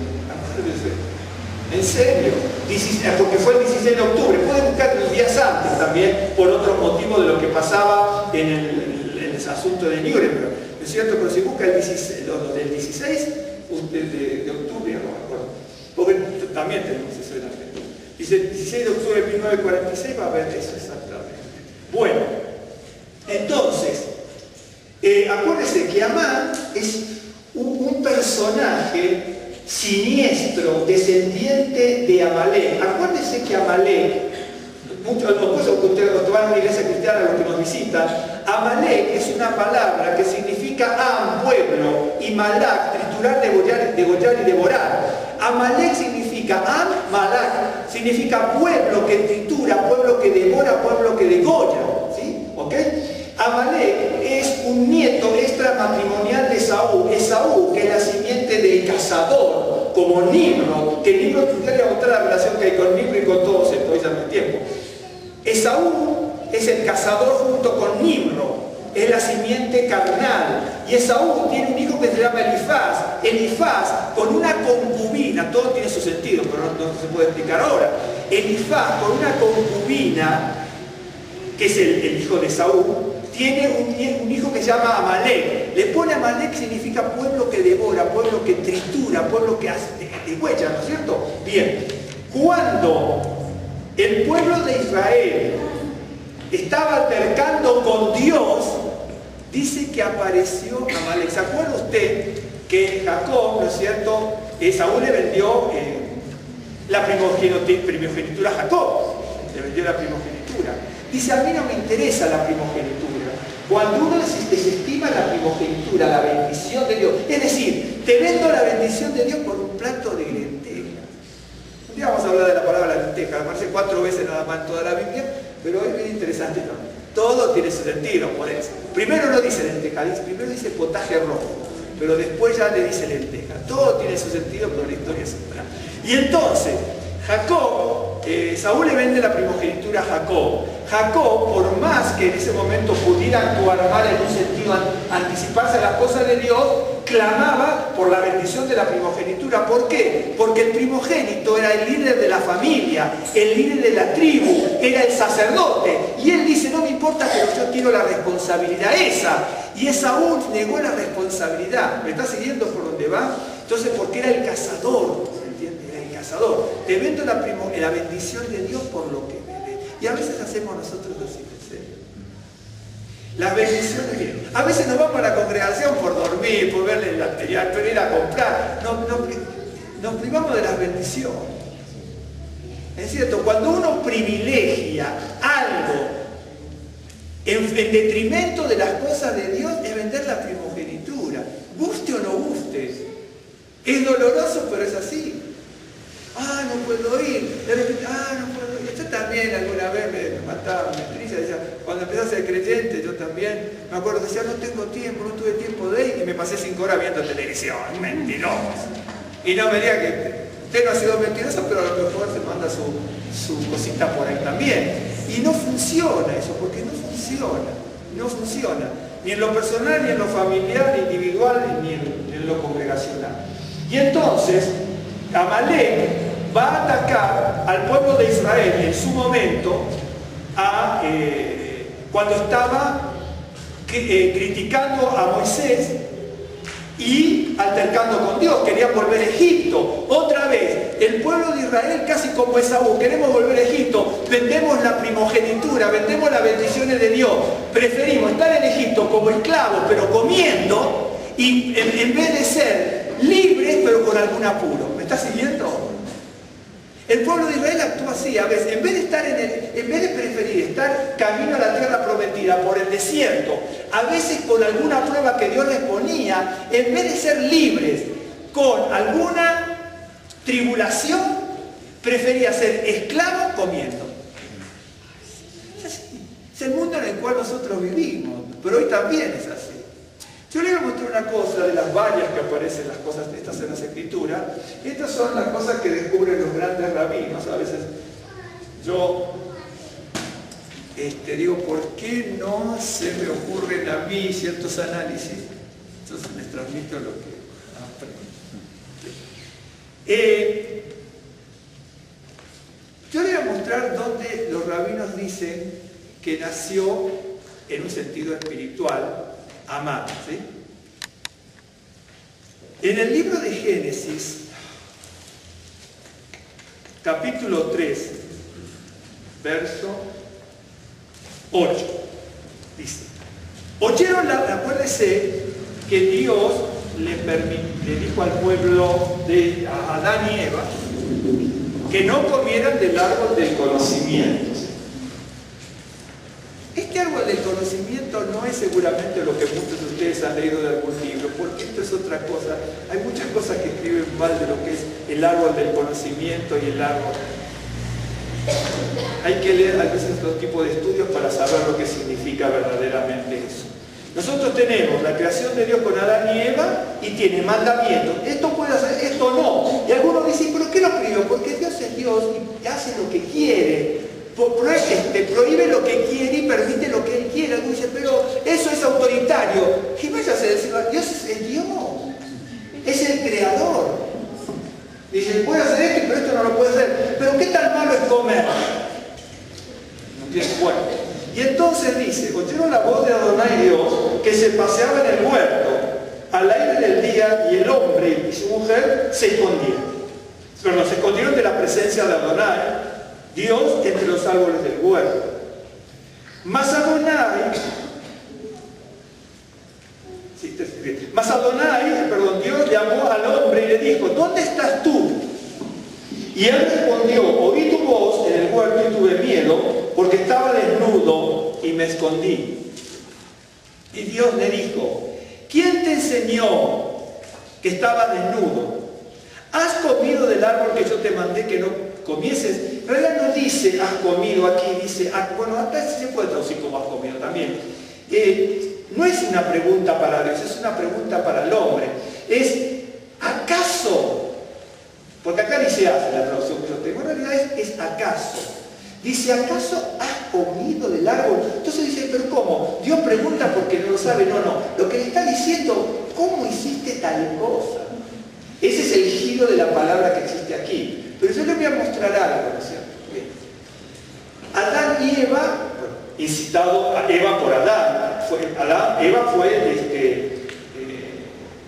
¿En serio? Porque fue el 16 de octubre, puede buscar los días antes también, por otros motivos de lo que pasaba en el asunto de Nuremberg, ¿no es cierto? Pero si busca el 16, los del 16 de octubre, no me acuerdo, porque también tenemos eso en Argentina. Dice el 16 de octubre de 1946, va a ver eso exactamente. Bueno, entonces, acuérdense que Amán es un personaje siniestro, descendiente de Amalek. Acuérdense que Amalek, muchos que ustedes van a una iglesia cristiana, los que nos visitan, Amalek es una palabra que significa Am, pueblo, y Malak, triturar, degollar y devorar. Amalek significa Am, Malak, significa pueblo que tritura, pueblo que devora, pueblo que degolla. ¿Sí? ¿Ok? Amalek es un nieto extramatrimonial de Esaú. Esaú, que es la simiente del cazador, como Nimrod, que Nimrod, usted le va a mostrar la relación que hay con Nimrod y con todos estos ya no hay tiempo. Esaú es el cazador junto con Nimrod, es la simiente carnal. Y Esaú tiene un hijo que se llama Elifaz. Elifaz, con una concubina, todo tiene su sentido, pero no se puede explicar ahora. Elifaz, con una concubina, que es el hijo de Esaú, tiene un hijo que se llama Amalek. Le pone Amalek, significa pueblo que devora, pueblo que tritura, pueblo que hace degüella, ¿no es cierto? Bien, cuando el pueblo de Israel estaba altercando con Dios, dice que apareció Amalek. ¿Se acuerda usted que Jacob, ¿no es cierto? Esaú le vendió la primogenitura a Jacob, le vendió la primogenitura. Dice, a mí no me interesa la primogenitura. Cuando uno desestima la primogenitura, la bendición de Dios, es decir, te vendo la bendición de Dios por un plato de lentejas. Un día vamos a hablar de la palabra lenteja, aparece 4 veces nada más en toda la Biblia, pero es bien interesante también. Todo tiene su sentido, por eso. Primero no dice lenteja, primero dice potaje rojo, pero después ya le dice lenteja. Todo tiene su sentido, pero la historia es otra. Y entonces, Jacob, Saúl le vende la primogenitura a Jacob. Jacob, por más que en ese momento pudiera actuar mal en un sentido, anticiparse a las cosas de Dios, clamaba por la bendición de la primogenitura. ¿Por qué? Porque el primogénito era el líder de la familia, el líder de la tribu, era el sacerdote. Y él dice, no me importa, pero yo quiero la responsabilidad esa. Y Esaú negó la responsabilidad. ¿Me está siguiendo por donde va? Entonces, porque era el cazador, ¿se entiende? Era el cazador. Te vendo la bendición de Dios por lo que me dé. Y a veces hacemos nosotros así, ¿en serio? Las bendiciones, bien. A veces nos vamos a la congregación por dormir, por verle el material, por ir a comprar. Nos privamos de las bendiciones. Es cierto, cuando uno privilegia algo en detrimento de las cosas de Dios, es vender la primogenitura. Guste o no guste. Es doloroso, pero es así. Ah, no puedo ir. De repente, no puedo ir. Yo también alguna vez me mataba, me trilla, decía, cuando empecé a ser creyente, yo también, me acuerdo, decía, no tengo tiempo, no tuve tiempo de ir, y me pasé 5 horas viendo televisión. Mentiroso. Y no me diga que usted no ha sido mentiroso, pero a lo mejor se manda su cosita por ahí también. Y no funciona eso, porque no funciona. No funciona. Ni en lo personal, ni en lo familiar, ni individual, ni en lo congregacional. Y entonces, Amalek va a atacar al pueblo de Israel en su momento cuando estaba criticando a Moisés y altercando con Dios. Querían volver a Egipto. Otra vez, el pueblo de Israel, casi como Esaú, queremos volver a Egipto, vendemos la primogenitura, vendemos las bendiciones de Dios. Preferimos estar en Egipto como esclavos, pero comiendo, y en vez de ser libres, pero con algún apuro. ¿Me está siguiendo? El pueblo de Israel actúa así, a veces, en vez de preferir estar camino a la tierra prometida por el desierto, a veces con alguna prueba que Dios les ponía, en vez de ser libres con alguna tribulación, prefería ser esclavo comiendo. Es así. Es el mundo en el cual nosotros vivimos, pero hoy también es así. Yo le voy a mostrar una cosa de las varias que aparecen las cosas estas en las escrituras. Estas son las cosas que descubren los grandes rabinos. A veces yo digo, ¿por qué no se me ocurren a mí ciertos análisis? Entonces les transmito lo que aprendo. Yo le voy a mostrar dónde los rabinos dicen que nació en un sentido espiritual Amán, ¿sí? En el libro de Génesis, capítulo 3, verso 8, dice, oyeron acuérdese que Dios le dijo al pueblo de Adán y Eva que no comieran del árbol del conocimiento. del conocimiento no es seguramente lo que muchos de ustedes han leído de algún libro, porque esto es otra cosa. Hay muchas cosas que escriben mal de lo que es el árbol del conocimiento y el árbol. Hay que leer a veces otro tipo de estudios para saber lo que significa verdaderamente eso. Nosotros tenemos la creación de Dios con Adán y Eva y tiene mandamientos. Esto puede hacer, esto no. Y algunos dicen, ¿pero qué lo prohibió? Porque Dios es Dios y hace lo que quiere. Prohíbe lo que quiere y permite lo que Él quiere. Algunos dicen, pero eso es autoritario. Y váyase a decir, Dios es Dios. Es el creador. Dice, puede hacer esto, pero esto no lo puede hacer. Pero ¿qué tan malo es comer? Bueno, y entonces dice, oyeron la voz de Adonai Dios que se paseaba en el huerto al aire del día y el hombre y su mujer se escondieron. Pero se escondieron de la presencia de Adonai Dios entre los árboles del huerto. Mas Adonai, Dios llamó al hombre y le dijo, ¿dónde estás tú? Y él respondió, oí tu voz en el huerto y tuve miedo, porque estaba desnudo y me escondí. Y Dios le dijo, ¿quién te enseñó que estaba desnudo? ¿Has comido del árbol que yo te mandé que no comieses? En realidad no dice has comido aquí, dice, bueno, hasta se puede traducir como has comido también. No es una pregunta para Dios, es una pregunta para el hombre. Es, ¿acaso? Porque acá dice hace la traducción que yo tengo, en realidad es acaso. Dice, ¿acaso has comido del árbol? Entonces dice, ¿pero cómo? Dios pregunta porque no lo sabe. No. Lo que le está diciendo, ¿cómo hiciste tal cosa? Ese es el giro de la palabra que existe aquí. Pero yo le voy a mostrar algo, ¿no es cierto? Bien. Adán y Eva, incitado a Eva por Adán. Eva fue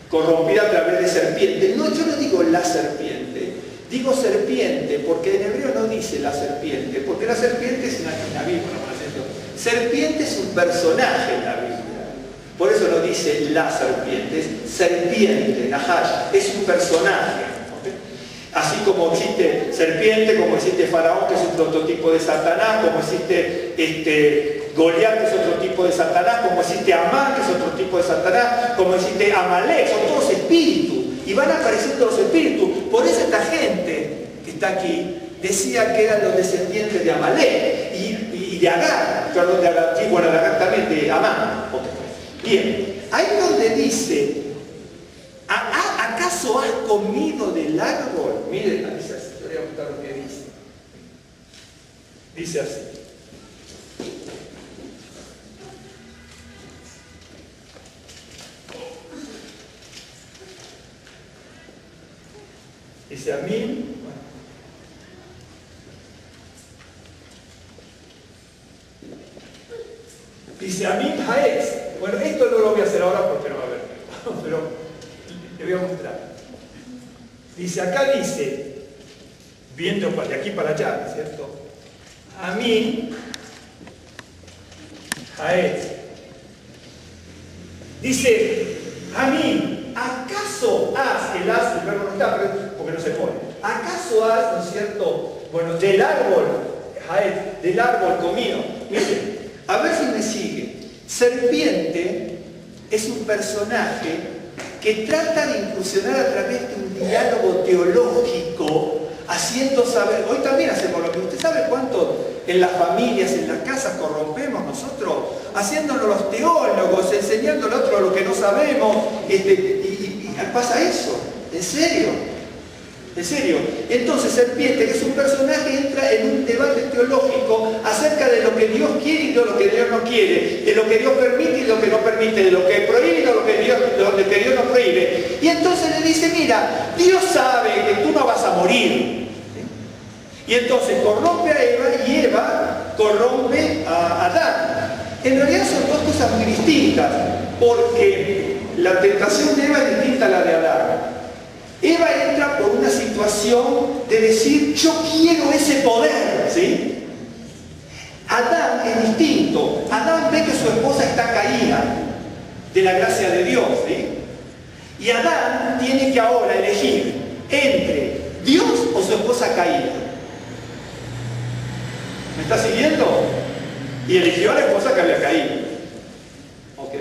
corrompida a través de serpiente. No, yo no digo la serpiente, digo serpiente, porque en hebreo no dice la serpiente, porque la serpiente es en la Biblia, ¿no? Serpiente es un personaje en la Biblia. Por eso no dice la serpiente, es serpiente, Nahash, es un personaje. ¿Okay? Así como existe serpiente, como existe Faraón, que es un prototipo de Satanás, como existe Goliat, que es otro tipo de Satanás, como existe Amán, que es otro tipo de Satanás, como existe Amalek, son todos espíritus, y van apareciendo los espíritus. Por eso esta gente que está aquí decía que eran los descendientes de Amalek y de Agar, perdón, de Agar, sí, bueno, de Agar también, de Amán. Bien, ahí donde dice, ¿acaso has comido del árbol? Miren, dice así, te voy a mostrar lo que dice. Dice así. Dice a mí, dice a mí Jaez. Bueno, esto no lo voy a hacer ahora porque no va a haber, pero le voy a mostrar. Dice, acá dice, viendo de aquí para allá, ¿no es cierto? A mí Jaez. Dice, a mí, ¿acaso has, el verbo no está, porque no se pone, ¿acaso has, ¿no es cierto? Bueno, del árbol, Jaez, del árbol comido. Miren, a ver si me sigue. Serpiente es un personaje que trata de incursionar a través de un diálogo teológico, haciendo saber, hoy también hacemos lo que usted sabe cuánto en las familias, en las casas corrompemos nosotros, haciéndonos los teólogos, enseñando al otro lo que no sabemos, y pasa eso, ¿en serio? En serio. Entonces Serpiente, que es un personaje, entra en un debate teológico acerca de lo que Dios quiere y de lo que Dios no quiere, de lo que Dios permite y lo que no permite, de lo que prohíbe y de lo que Dios no prohíbe. Y entonces le dice, mira, Dios sabe que tú no vas a morir. Y entonces corrompe a Eva y Eva corrompe a Adán. En realidad son dos cosas muy distintas, porque la tentación de Eva es distinta a la de Adán. Eva entra por una situación de decir, yo quiero ese poder, ¿sí? Adán es distinto. Adán ve que su esposa está caída de la gracia de Dios, ¿sí? Y Adán tiene que ahora elegir entre Dios o su esposa caída. ¿Me está siguiendo? Y eligió a la esposa que había caído. ¿Ok?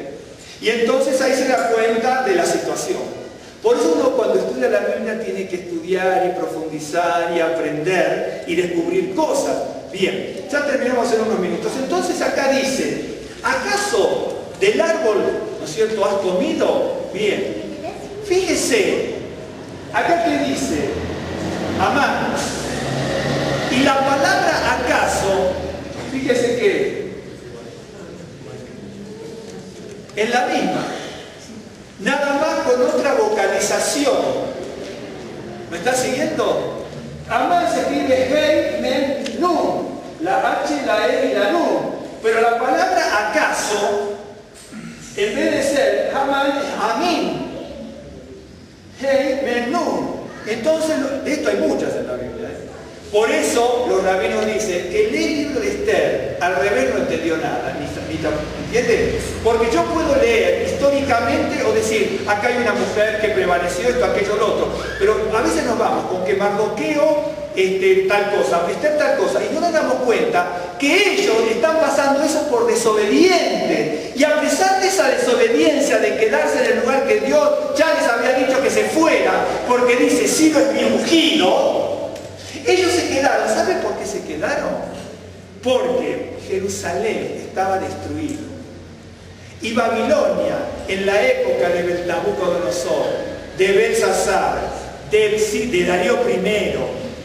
Y entonces ahí se da cuenta de la situación. Por eso uno cuando estudia la Biblia tiene que estudiar y profundizar y aprender y descubrir cosas. Bien, ya terminamos en unos minutos. Entonces acá dice, ¿acaso del árbol, ¿no es cierto?, has comido? Bien, fíjese, acá que dice, Amán, y la palabra acaso, fíjese que es la misma, nada más con otra vocalización. ¿Me está siguiendo? Amán se escribe Hei, Men, Nun, la H, la E y la Nun, pero la palabra acaso, en vez de ser Amán, es Amin, Hei, Men, Nun. Entonces, esto hay muchas en la Biblia. Por eso los rabinos dicen que lee el libro de Esther, al revés no entendió nada, ¿entiendes? Porque yo puedo leer históricamente o decir, acá hay una mujer que prevaleció esto, aquello, lo otro, pero a veces nos vamos con que Mardoqueo tal cosa, Esther tal cosa, y no nos damos cuenta que ellos están pasando eso por desobedientes, y a pesar de esa desobediencia de quedarse en el lugar que Dios ya les había dicho que se fuera, porque dice, Ciro es mi ungido, ellos se quedaron. ¿Saben por qué se quedaron? Porque Jerusalén estaba destruido. Y Babilonia, en la época de Nabucodonosor, de Belsasar, de Darío I,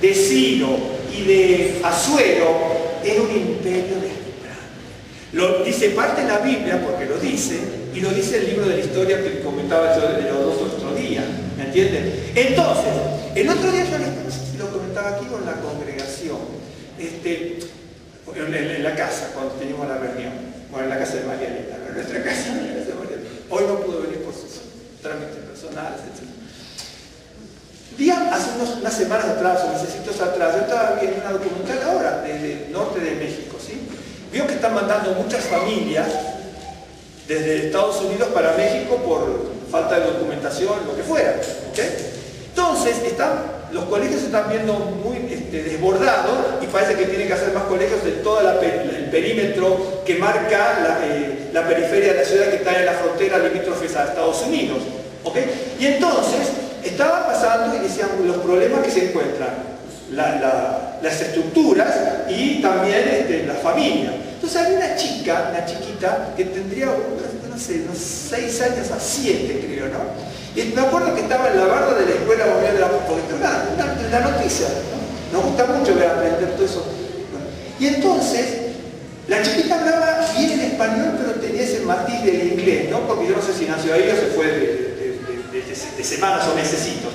de Ciro y de Asuero, era un imperio deslumbrante. Lo dice parte de la Biblia, porque lo dice, y lo dice el libro de la historia que comentaba yo de los dos otro día. ¿Me entienden? Entonces, el otro día yo no sé si lo comentaba aquí con la congregación, en la casa, cuando teníamos la reunión, bueno, en la casa de María Elena, en nuestra casa, hoy no pudo venir por sus trámites personales, etc. Hace unas semanas atrás, o mesecitos atrás, yo estaba viendo una documental ahora, del norte de México, ¿sí? Vio que están mandando muchas familias desde Estados Unidos para México por falta de documentación, lo que fuera, ¿ok? Entonces, los colegios se están viendo muy desbordados y parece que tienen que hacer más colegios de todo el perímetro que marca la periferia de la ciudad que está en la frontera limítrofes a Estados Unidos, ¿ok? Y entonces, estaba pasando y decían los problemas que se encuentran, las estructuras y también la familia. Entonces había una chiquita, que tendría, no sé, unos 6 años a 7 creo, ¿no? Y me acuerdo que estaba en la barra de la escuela mundial de la una noticia, ¿no? Nos gusta mucho aprender todo eso. Bueno, y entonces, la chiquita hablaba bien en español, pero tenía ese matiz del inglés, ¿no? Porque yo no sé si nació ahí o se fue de semanas o mesecitos.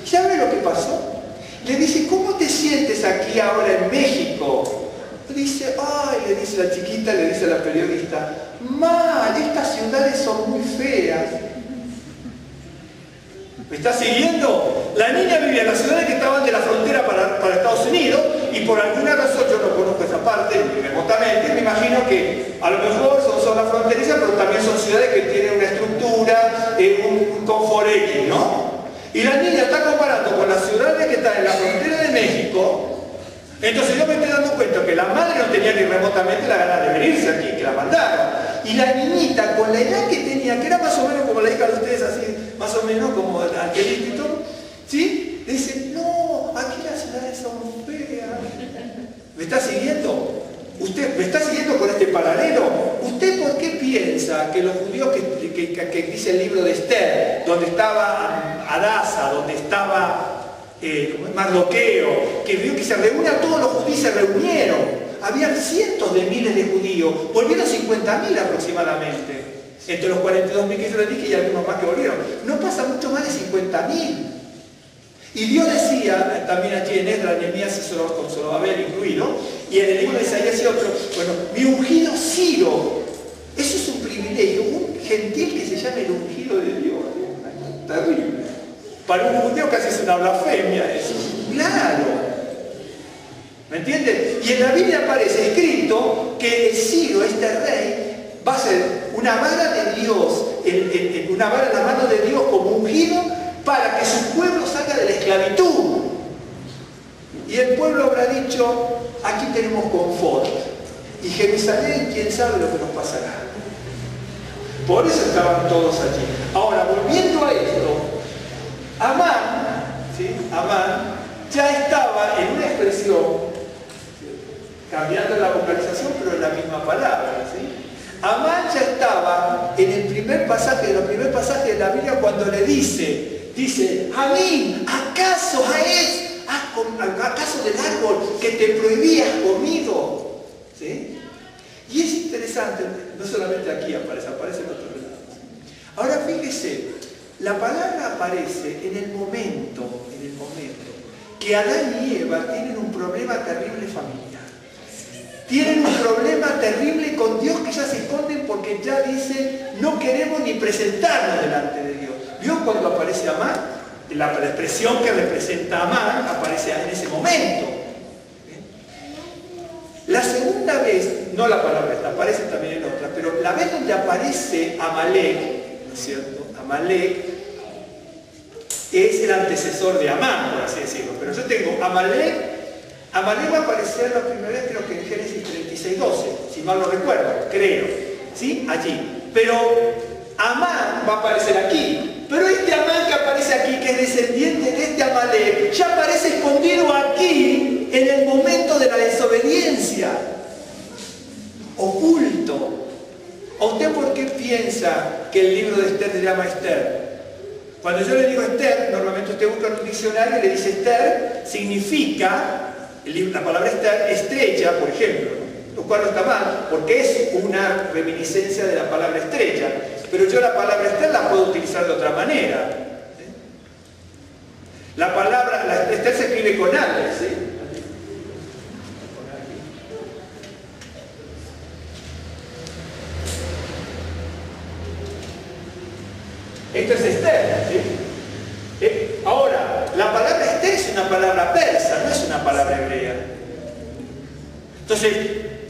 ¿Sabe lo que pasó? Le dice, ¿cómo te sientes aquí ahora en México? Dice, ay, le dice la chiquita, le dice a la periodista, mal, estas ciudades son muy feas. ¿Me está siguiendo? La niña vivía en las ciudades que estaban de la frontera para Estados Unidos y por alguna razón, yo no conozco esa parte remotamente, me imagino que a lo mejor son zonas fronterizas, pero también son ciudades que tienen una estructura, un confort X, ¿no? Y la niña está comparando con las ciudades que están en la frontera de México. Entonces yo me estoy dando cuenta que la madre no tenía ni remotamente la gana de venirse aquí, que la mandaron. Y la niñita, con la edad que tenía, que era más o menos como la hija de ustedes, así, más o menos como Angelito y todo, ¿sí? Dice, no, aquí las ciudades son muy feas. ¿Me está siguiendo? ¿Usted me está siguiendo con este paralelo? ¿Usted por qué piensa que los judíos que dice el libro de Esther, donde estaba Adasa, donde estaba Mardoqueo, que vio que se reúne a todos los judíos, se reunieron, había cientos de miles de judíos, volvieron 50.000 aproximadamente, entre los 42.000 que yo les dije y algunos más que volvieron, no pasa mucho más de 50.000. Y Dios decía, también aquí en Esdras, Nehemías con Zorobabel incluido, y en el libro de Isaías y otro, bueno, mi ungido Ciro, eso es un privilegio, un gentil que se llame el ungido de Dios, terrible. Para un judío casi es una blasfemia eso. Claro. ¿Me entienden? Y en la Biblia aparece escrito que Ciro, este rey, va a ser una vara de Dios, una vara en la mano de Dios como ungido para que su pueblo salga de la esclavitud. Y el pueblo habrá dicho, aquí tenemos confort. Y Jerusalén, quién sabe lo que nos pasará. Por eso estaban todos allí. Ahora, volviendo a esto, Amán, ¿sí? Amán ya estaba en una expresión, cambiando la vocalización, pero en la misma palabra, ¿sí? Amán ya estaba en el primer pasaje, en el primer pasaje de la Biblia, cuando le dice, a mí, ¿acaso del árbol que te prohibí has comido? ¿Sí? Y es interesante, no solamente aquí aparece en otros lados. Ahora fíjese, la palabra aparece en el momento que Adán y Eva tienen un problema terrible familiar. Tienen un problema terrible con Dios, que ya se esconden porque ya dicen, no queremos ni presentarnos delante de Dios. ¿Vio cuando aparece Amán? La expresión que representa Amán aparece en ese momento. La segunda vez, no la palabra esta, aparece también en otra, pero la vez donde aparece Amalek, ¿no es cierto? Amalek es el antecesor de Amán, por así decirlo. Pero yo tengo Amalek va a aparecer la primera vez, creo que en Génesis 36:12, si mal no recuerdo, creo, ¿sí? Allí. Pero Amán va a aparecer aquí. Pero este Amán que aparece aquí, que es descendiente de este Amalek, ya aparece escondido aquí en el momento de la desobediencia. Oculto. ¿A usted por qué piensa que el libro de Esther se llama Esther? Cuando yo le digo Esther, normalmente usted busca en un diccionario y le dice Esther, significa, la palabra Esther, estrella, por ejemplo, lo cual no está mal, porque es una reminiscencia de la palabra estrella. Pero yo la palabra Esther la puedo utilizar de otra manera. La Esther se escribe con Ale, ¿sí? Esto es Esther, ¿sí? Ahora, la palabra Esther es una palabra persa, no es una palabra hebrea. Entonces,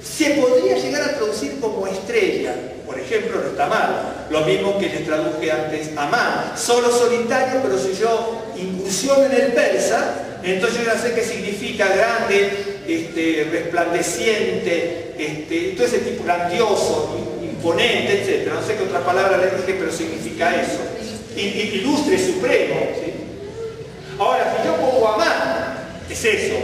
se podría llegar a traducir como estrella, por ejemplo, no está mal. Lo mismo que les traduje antes Amán, solo solitario, pero si yo incursiono en el persa, entonces yo ya sé qué significa grande, resplandeciente, todo ese tipo, grandioso, imponente, etc. No sé qué otra palabra le dije, pero significa eso. Ilustre, supremo, ¿sí? Ahora, si yo pongo Amán, es eso.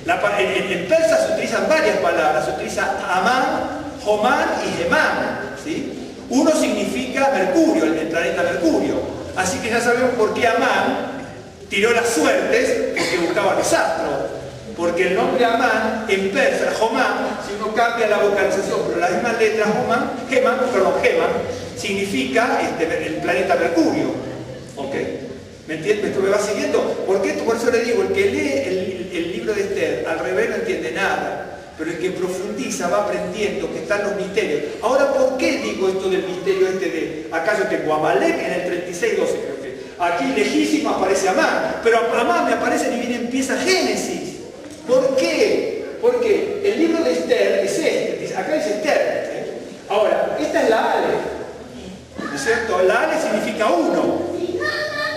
En persa se utilizan varias palabras, se utiliza Amán, Homán y Gemán, ¿sí? Uno significa Mercurio, el planeta Mercurio. Así que ya sabemos por qué Amán tiró las suertes, porque buscaba los astros. Porque el nombre Amán, en persa, Homán, si uno cambia la vocalización, pero las mismas letras, Gemán, significa el planeta Mercurio. ¿Ok? ¿Me entiendes? ¿Me va siguiendo? ¿Por qué? Por eso le digo, el que lee el libro de Esther al revés no entiende nada. Pero el que profundiza va aprendiendo que están los misterios. Ahora, ¿por qué digo esto del misterio de... Acá yo tengo Amalek en el 36:12, creo que. Aquí lejísimo aparece Amán. Pero Amán me aparece ni bien empieza Génesis. ¿Por qué? Porque el libro de Esther es este. Acá dice Esther. ¿Eh? Ahora, esta es la Ale. ¿No es cierto? La Ale significa uno.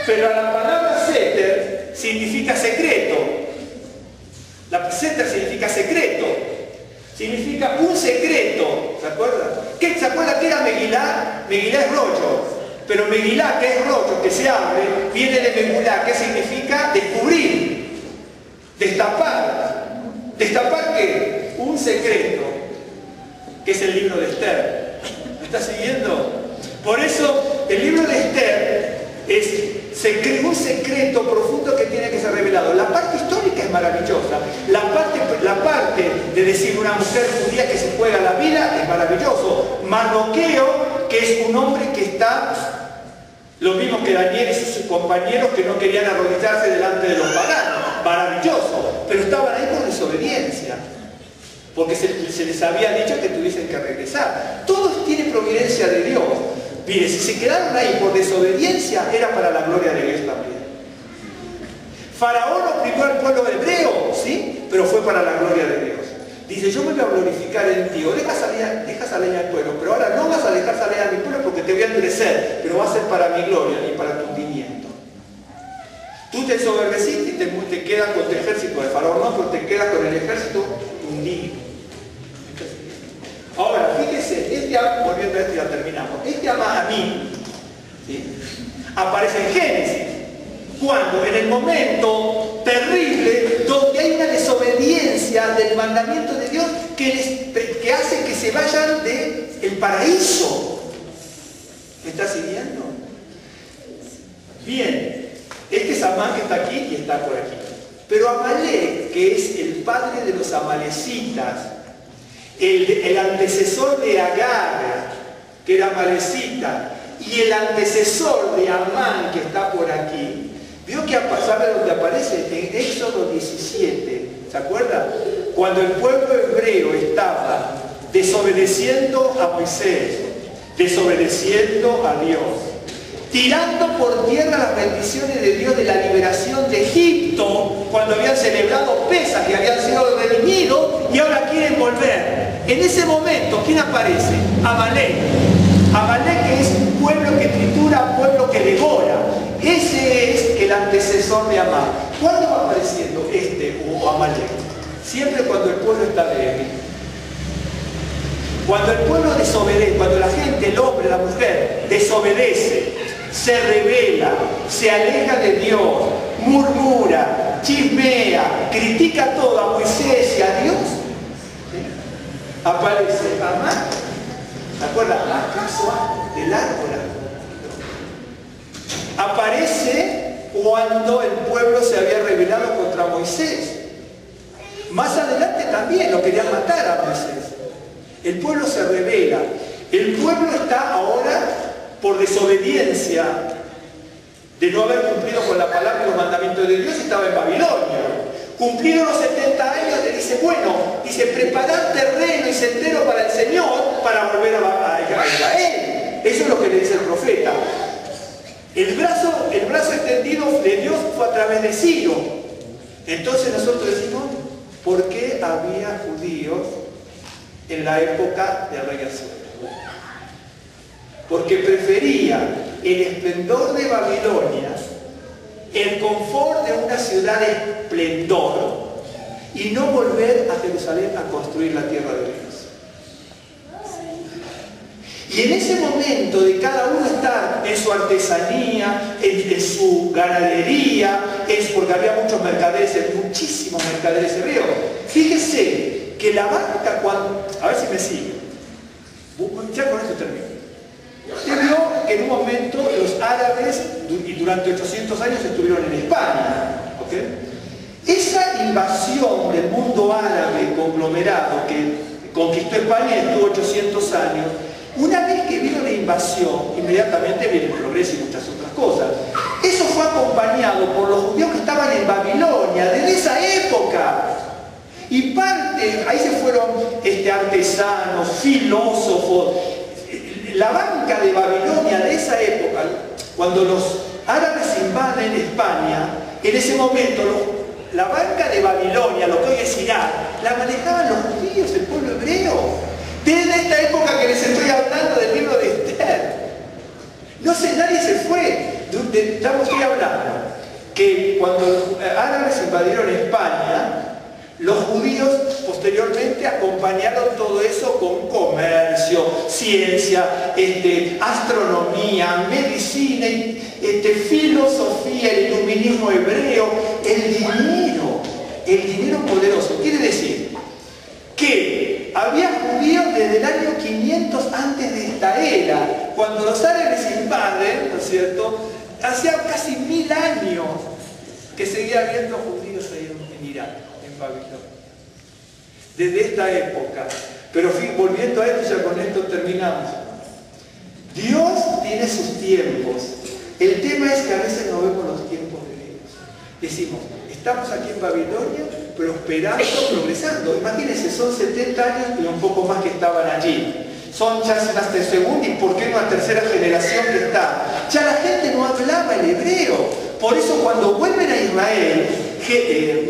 Pero la palabra Seter significa secreto. La Seter significa secreto. Significa un secreto. ¿Se acuerdan? ¿Se acuerdan que era Megilá? Megilá es rollo. Pero Megilá, que es rollo, que se abre, viene de Megulá, que significa descubrir, destapar. ¿Destapar qué? Un secreto, que es el libro de Esther. ¿Me está siguiendo? Por eso, el libro de Esther es un secreto profundo que tiene que ser revelado. La parte histórica es maravillosa. La parte de decir una mujer judía que se juega la vida es maravilloso. Mardoqueo, que es un hombre que está... Lo mismo que Daniel y sus compañeros que no querían arrodillarse delante de los paganos. Maravilloso. Pero estaban ahí por desobediencia. Porque se les había dicho que tuviesen que regresar. Todo tiene providencia de Dios. Mire, si se quedaron ahí por desobediencia, era para la gloria de Dios también. Faraón oprimió al pueblo hebreo, ¿sí? Pero fue para la gloria de Dios. Dice, yo me voy a glorificar en ti, o dejas salir al pueblo, pero ahora no vas a dejar salir a mi pueblo porque te voy a endurecer, pero va a ser para mi gloria y para tu hundimiento. Tú te ensoberbeciste y te quedas con tu ejército de Faraón, no, pero te quedas con el ejército hundido. llama a mí? ¿Sí? Aparece en Génesis, cuando en el momento terrible donde hay una desobediencia del mandamiento de Dios que hace que se vayan del paraíso. ¿Me está siguiendo? Bien, este es Amán que está aquí y está por aquí. Pero Amalek, que es el padre de los amalecitas, el antecesor de Agar, que era amalecita, y el antecesor de Amán, que está por aquí, vio que ¿sabe dónde aparece? En Éxodo 17, ¿se acuerdan? Cuando el pueblo hebreo estaba desobedeciendo a Moisés, desobedeciendo a Dios, tirando por tierra las bendiciones de Dios de la liberación de Egipto, cuando habían celebrado Pesaj y habían sido redimidos y ahora quieren volver. En ese momento, ¿quién aparece? Amalek. Amalek, que es un pueblo que tritura, pueblo que devora. Ese es el antecesor de Amán. ¿Cuándo va apareciendo este o Amalek? Siempre cuando el pueblo está débil. Cuando el pueblo desobedece, cuando la gente, el hombre, la mujer, desobedece, se rebela, se aleja de Dios, murmura, chismea, critica todo a Moisés y a Dios, ¿sí? Aparece Amán. ¿Se acuerdan? ¿Acaso del árbol? Aparece cuando el pueblo se había rebelado contra Moisés. Más adelante también lo querían matar a Moisés. El pueblo se rebela. El pueblo está ahora, por desobediencia, de no haber cumplido con la palabra y los mandamientos de Dios, estaba en Babilonia. Cumplidos los 70 años, le dice, bueno, dice, preparad terreno y sendero para el Señor para volver a Israel. Eso es lo que le dice el profeta. El brazo extendido de Dios fue a través de Ciro. Entonces nosotros decimos, ¿por qué había judíos en la época del rey Azuero? Porque prefería el esplendor de Babilonia, el confort de una ciudad de esplendor, y no volver a Jerusalén a construir la tierra de Dios. Y en ese momento de cada uno estar en su artesanía, en su ganadería, es porque había muchos mercaderes, muchísimos mercaderes hebreos. Fíjese que la banca, cuando, a ver si me sigue, ya con esto termino. Usted vio que en un momento los árabes, y durante 800 años estuvieron en España, ¿ok? Esa invasión del mundo árabe conglomerado que conquistó España y estuvo 800 años, una vez que vino la invasión, inmediatamente viene el progreso y muchas otras cosas. Eso fue acompañado por los judíos que estaban en Babilonia desde esa época. Y parte, ahí se fueron artesanos, filósofos. La banca de Babilonia de esa época, cuando los árabes invaden España, en ese momento la banca de Babilonia, lo que hoy es Irak, la manejaban los judíos, el pueblo hebreo. Desde esta época que les estoy hablando del libro de Esther. No sé, nadie se fue. Ya os estoy hablando que cuando los árabes invadieron España, los judíos posteriormente acompañaron todo eso con comercio, ciencia, astronomía, medicina, filosofía, el iluminismo hebreo, el dinero poderoso. Quiere decir que había judíos desde el año 500 antes de esta era. Cuando los árabes invaden, ¿no es cierto?, hacía casi 1000 años que seguía habiendo judíos ahí en Irak, en Babilonia. Desde esta época. Pero volviendo a esto, ya con esto terminamos. Dios tiene sus tiempos. El tema es que a veces no vemos los tiempos de Dios. Decimos, estamos aquí en Babilonia, prosperando, progresando. Imagínense, son 70 años y un poco más que estaban allí. Son ya hasta segunda y por qué no la tercera generación que está. Ya la gente no hablaba el hebreo. Por eso cuando vuelven a Israel,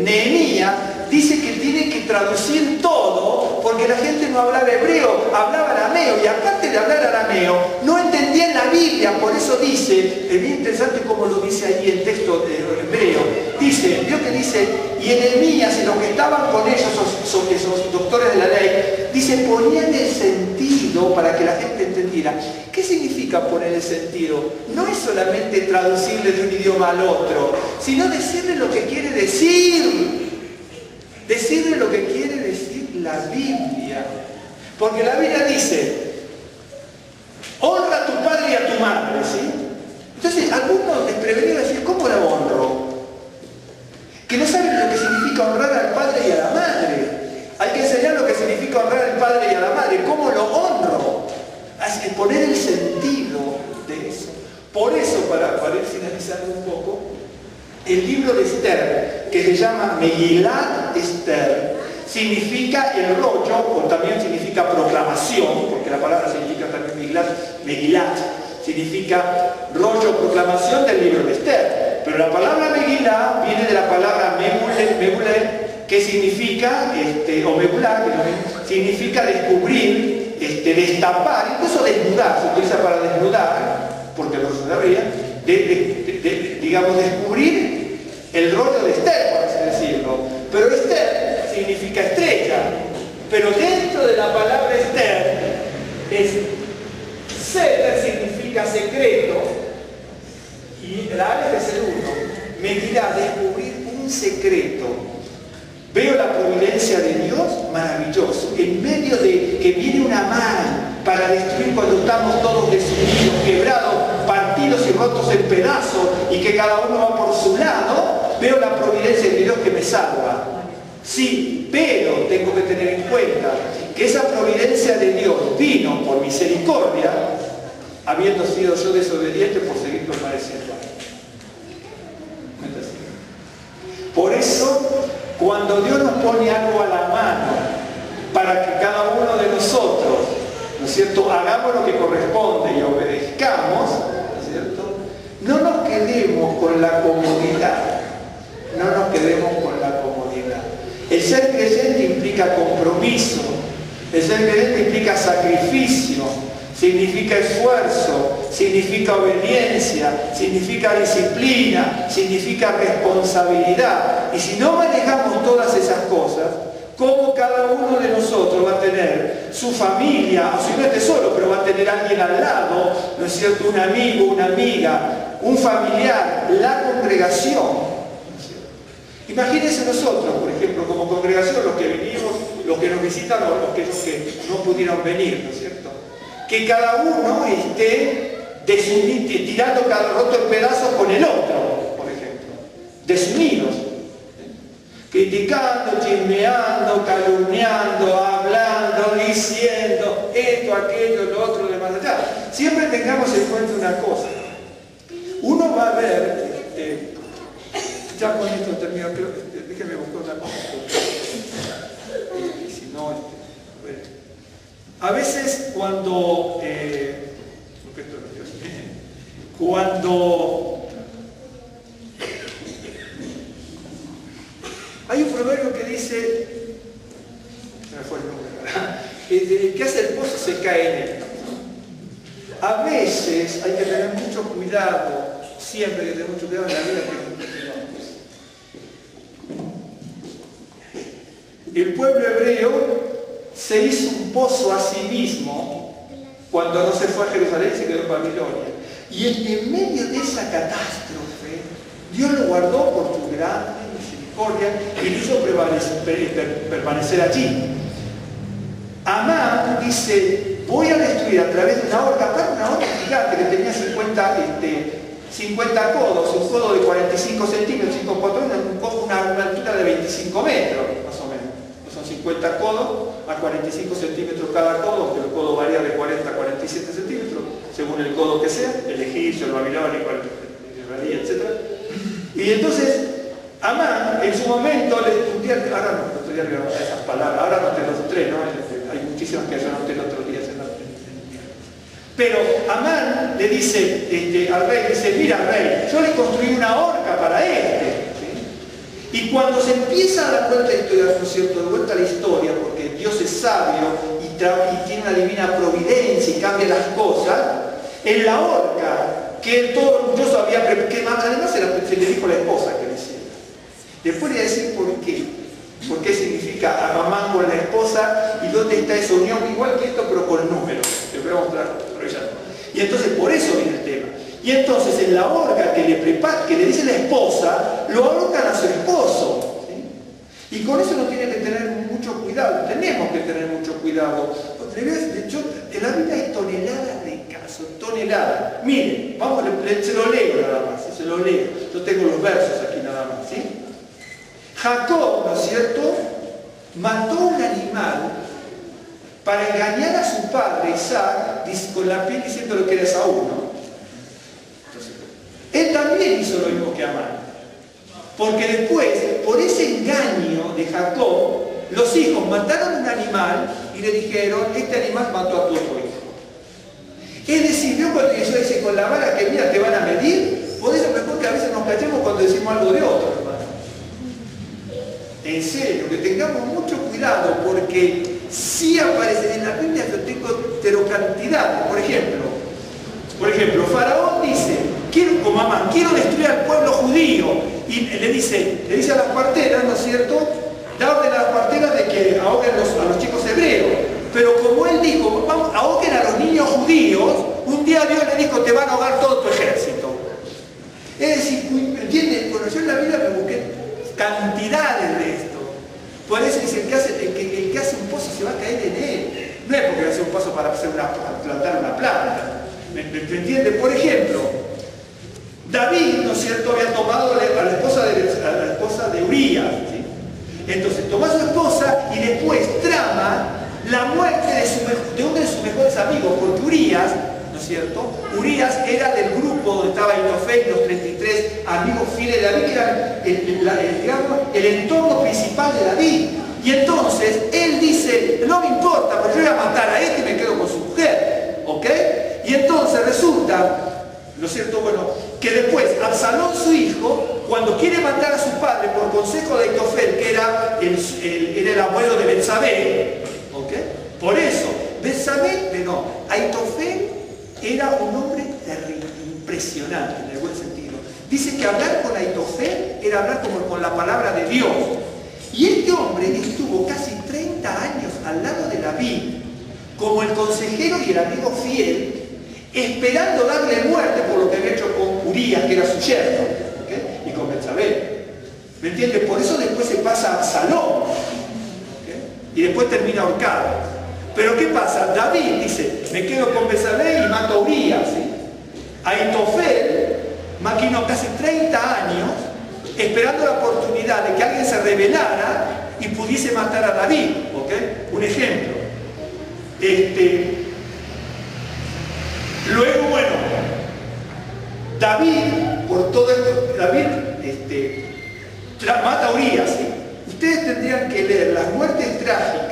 Nehemías dice que tiene que traducir todo, porque la gente no hablaba hebreo, hablaba arameo, y aparte de hablar arameo, no entendían la Biblia. Por eso dice, es bien interesante como lo dice ahí el texto hebreo, dice, vio que dice, y Nehemías y los que estaban con ellos, esos doctores de la ley, dice, ponían el sentido sentido para que la gente entendiera. ¿Qué significa ponerle sentido? No es solamente traducirle de un idioma al otro, sino decirle lo que quiere decir. Decirle lo que quiere decir la Biblia. Porque la Biblia dice, honra a tu padre y a tu madre, ¿sí? Entonces, algunos desprevenidos dicen, ¿cómo la honro? Que no saben lo que significa honrar al padre y a la madre. Hay que enseñar lo que significa honrar al padre y a la madre. ¿Cómo lo honro? Hay que poner el sentido de eso. Por eso, para ir finalizando un poco, el libro de Esther, que se llama Megillat Esther, significa el rollo, o también significa proclamación, porque la palabra significa también Megillat, significa rollo, proclamación del libro de Esther. Pero la palabra Megillah viene de la palabra Megullah, que significa, o Megullah, que significa descubrir, destapar, incluso desnudar, se utiliza para desnudar, porque no se sabría, digamos, descubrir el rollo de Esther, por así decirlo. Pero Esther significa estrella, pero dentro de la palabra Esther, Seter significa secreto, y la Aleph es el uno, Megillah, descubrir un secreto. Veo la providencia de Dios maravilloso, en medio de que viene una mano para destruir cuando estamos todos desunidos, quebrados, partidos y rotos en pedazos, y que cada uno va por su lado. Veo la providencia de Dios que me salva. Sí, pero tengo que tener en cuenta que esa providencia de Dios vino por misericordia, habiendo sido yo desobediente por seguir permaneciendo ahí. Por eso, cuando Dios nos pone algo a la mano para que cada uno de nosotros, ¿no es cierto?, hagamos lo que corresponde y obedezcamos, ¿no es cierto?, no nos quedemos con la comodidad. No nos quedemos con la comodidad. El ser creyente implica compromiso. El ser creyente implica sacrificio. Significa esfuerzo, significa obediencia, significa disciplina, significa responsabilidad. Y si no manejamos todas esas cosas, ¿cómo cada uno de nosotros va a tener su familia, o si no esté solo, pero va a tener alguien al lado, ¿no es cierto?, un amigo, una amiga, un familiar, la congregación? Imagínense nosotros, por ejemplo, como congregación, los que venimos, los que nos visitan o los que no pudieron venir, ¿no es cierto?, que cada uno esté tirando cada roto en pedazos con el otro, por ejemplo, desunidos, criticando, chismeando, calumniando, hablando, diciendo esto, aquello, lo otro, de más allá. Siempre tengamos en cuenta una cosa. Uno va a ver, ya con esto termino, déjeme buscar una cosa. Si no, a veces cuando hay un proverbio que dice, me fue el nombre, el que hace el pozo se cae en él. A veces hay que tener mucho cuidado, siempre hay que tener mucho cuidado en la vida que el pueblo hebreo se hizo un pozo a sí mismo cuando no se fue a Jerusalén y se quedó en Babilonia. Y en medio de esa catástrofe, Dios lo guardó por su grande misericordia y lo hizo permanecer allí. Amán dice, voy a destruir a través de una horca, una horca gigante que tenía 50 codos, un codo de 45 centímetros, 5 por 3, una altura de 25 metros, más o menos. Son 50 codos a 45 centímetros cada codo, que el codo varía de 40 a 47 centímetros, según el codo que sea, el egipcio, el babilónico, el israelí, etc. Y entonces, Amán, en su momento, ahora no estoy arriba a esas palabras, ahora no te los tres, ¿no? Hay muchísimas que yo noté el otro día. Pero Amán le dice al rey, dice, mira rey, yo le construí una horca para este. Y cuando se empieza a dar vuelta a la historia, ¿no es cierto?, de vuelta a la historia, porque Dios es sabio y tiene una divina providencia y cambia las cosas, en la horca, que él todo orgulloso había preparado, que además se le dijo a la esposa que le hiciera. Después le voy a decir por qué. ¿Por qué significa Amán con la esposa? ¿Y dónde está esa unión? Igual que esto, pero con números. Te voy a mostrar, pero ya no. Y entonces por eso viene el tema. Y entonces en la horca que le dice la esposa, lo ahorcan a su esposo. ¿Sí? Y con eso no tiene que tener mucho cuidado. Tenemos que tener mucho cuidado. En la Biblia hay toneladas de casos, toneladas. Miren, vamos, se lo leo nada más, se lo leo. Yo tengo los versos aquí nada más, ¿sí? Jacob, ¿no es cierto?, mató un animal para engañar a su padre Isaac con la piel diciéndole que era Esaú, ¿no? Entonces, él también hizo lo mismo que Amán. Porque después, por ese engaño de Jacob, los hijos mataron un animal y le dijeron, este animal mató a tu otro hijo. Es decir, yo cuando eso dice con la vara que mira te van a medir, por eso mejor que a veces nos callemos cuando decimos algo de otro, hermano. En serio, que tengamos mucho cuidado, porque si aparecen en la Biblia, yo tengo cantidad. Por ejemplo, Faraón dice, como Amán, quiero destruir al pueblo judío. Y le dice a las parteras, ¿no es cierto?, da orden a las parteras de que ahoguen a los chicos hebreos. Pero como él dijo, vamos, ahoguen a los niños judíos, un día Dios le dijo, te van a ahogar todo tu ejército. Es decir, ¿entienden? Bueno, yo en la Biblia me busqué cantidades de esto. Por eso dice, el que hace un pozo se va a caer en él. No es porque hace un pozo para plantar una planta. ¿Me entiende? Por ejemplo, David, ¿no es cierto?, había tomado a la esposa de Urías, ¿sí? Entonces toma a su esposa y después trama la muerte de uno de sus mejores amigos, porque Urías, ¿no es cierto?, Urías era del grupo donde estaba Aitofel y los 33 amigos fieles de David, que eran el entorno principal de David. Y entonces él dice, no me importa, pero yo voy a matar a este y me quedo con su mujer, ¿ok? Y entonces resulta, ¿no es cierto?, bueno, que después Absalón, su hijo, cuando quiere matar a su padre por consejo de Aitofel, que era el abuelo de Betsabé, ¿ok? Por eso, Aitofel era un hombre terrible, impresionante en el buen sentido. Dice que hablar con Aitofel era hablar como con la palabra de Dios. Y este hombre estuvo casi 30 años al lado de David, como el consejero y el amigo fiel, esperando darle muerte por lo que había hecho con Urías, que era su yerno, ¿okay?, y con Betsabé. ¿Me entiendes? Por eso después se pasa a Absalón, ¿okay?, y después termina ahorcado. Pero ¿qué pasa? David dice, me quedo con Betsabé y mato a Urías, ¿sí? Aitofel maquinó casi 30 años esperando la oportunidad de que alguien se rebelara y pudiese matar a David, ¿ok? Un ejemplo. Luego, bueno, David, por todo esto, mata a Urías, ¿sí? Ustedes tendrían que leer las muertes trágicas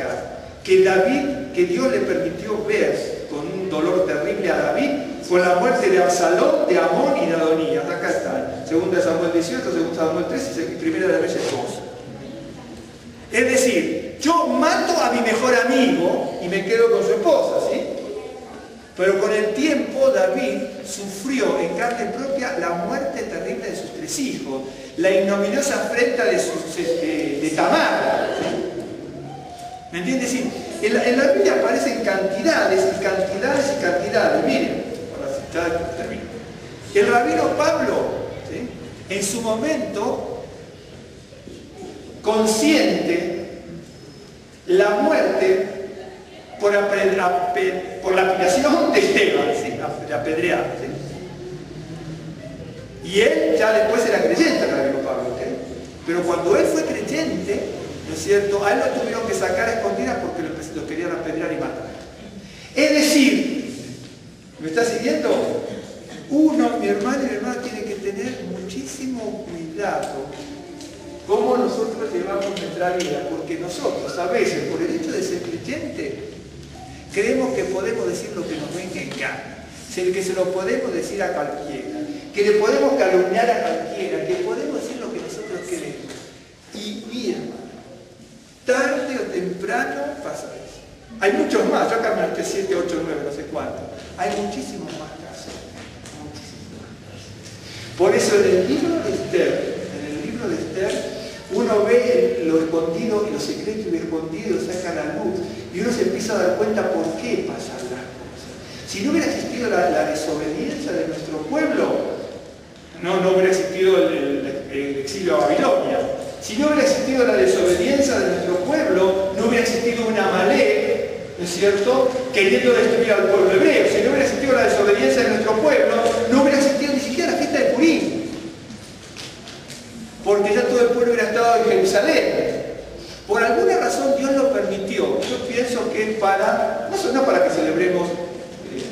que Dios le permitió ver con un dolor terrible a David, fue la muerte de Absalón, de Amón y de Adonías. Acá está, 2 Samuel 18, 2 Samuel 13 y 1 de Reyes 2. Es decir, yo mato a mi mejor amigo y me quedo con su esposa, ¿sí? Pero con el tiempo David sufrió en carne propia la muerte terrible de sus 3 hijos, la ignominiosa afrenta de Tamar. ¿Me entiendes? Sí. En la Biblia aparecen cantidades y cantidades y cantidades. Miren, ahora ya termino. El rabino Pablo, ¿sí?, en su momento consiente la muerte por la apelación de Esteban, ¿sí?, apedreado, ¿sí? Y él ya después era creyente, el rabino Pablo, ¿okay? Pero cuando él fue creyente, ¿no es cierto?, a él lo tuvieron que sacar a escondidas porque lo querían apedrear y matar. Es decir, ¿me está siguiendo? Mi hermano y mi hermana tienen que tener muchísimo cuidado cómo nosotros llevamos nuestra vida, porque nosotros a veces, por el hecho de ser creyente, creemos que podemos decir lo que nos venga en gana, que se lo podemos decir a cualquiera, que le podemos calumniar a cualquiera, que podemos decir lo que nosotros queremos. Y mira, tarde o temprano pasa eso. Hay muchos más, yo acá me marqué 7, 8, 9, no sé cuántos. Hay muchísimos más casos. Muchísimos. Por eso en el libro de Esther, uno ve ve lo escondido y lo secreto y lo escondido lo saca a la luz y uno se empieza a dar cuenta por qué pasan las cosas. Si no hubiera existido la desobediencia de nuestro pueblo, no hubiera existido el exilio a Babilonia. Si no hubiera existido la desobediencia de nuestro pueblo, no hubiera existido una Amalek, ¿no es cierto?, queriendo destruir al pueblo hebreo. Si no hubiera existido la desobediencia de nuestro pueblo, no hubiera existido ni siquiera la fiesta de Purim. Porque ya todo el pueblo hubiera estado en Jerusalén. Por alguna razón Dios lo permitió. Yo pienso que es para, no para que celebremos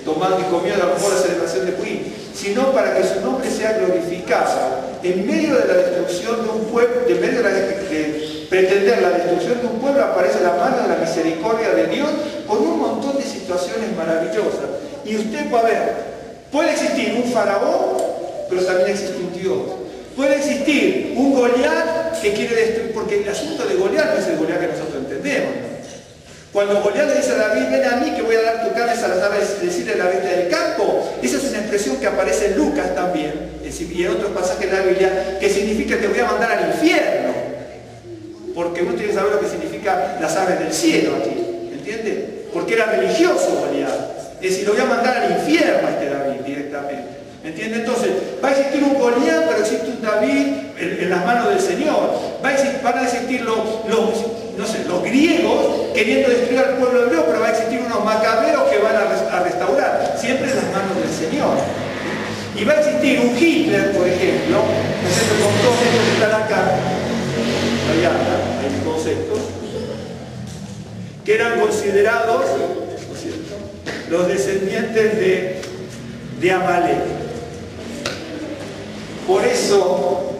tomando y comiendo a lo mejor la celebración de Purim, sino para que su nombre sea glorificado. En medio de la destrucción de un pueblo, en medio de pretender la destrucción de un pueblo, aparece la mano de la misericordia de Dios con un montón de situaciones maravillosas. Y usted va a ver, puede existir un faraón, pero también existe un Dios. Puede existir un Goliat que quiere destruir, porque el asunto de Goliat no es el Goliat que nosotros entendemos, ¿no? Cuando Goliat le dice a David, ven a mí que voy a dar tu carne a las aves, decirle la bestia del campo, esa es una expresión que aparece en Lucas también, y en otros pasajes de la Biblia, que significa te voy a mandar al infierno, porque uno tiene que saber lo que significa las aves del cielo aquí, ¿entiende? Porque era religioso Goliat, es decir, lo voy a mandar al infierno a este David directamente. ¿Entiende? Entonces, va a existir un Goliat, pero existe un David en las manos del Señor. Van a existir los griegos queriendo destruir al pueblo hebreo, pero va a existir unos macabeos que van a restaurar, siempre en las manos del Señor. Y va a existir un Hitler, por ejemplo, ¿no es cierto?, con todos estos que están acá, allá, hay conceptos, que eran considerados, ¿no es cierto?, los descendientes de Amalek. Por eso,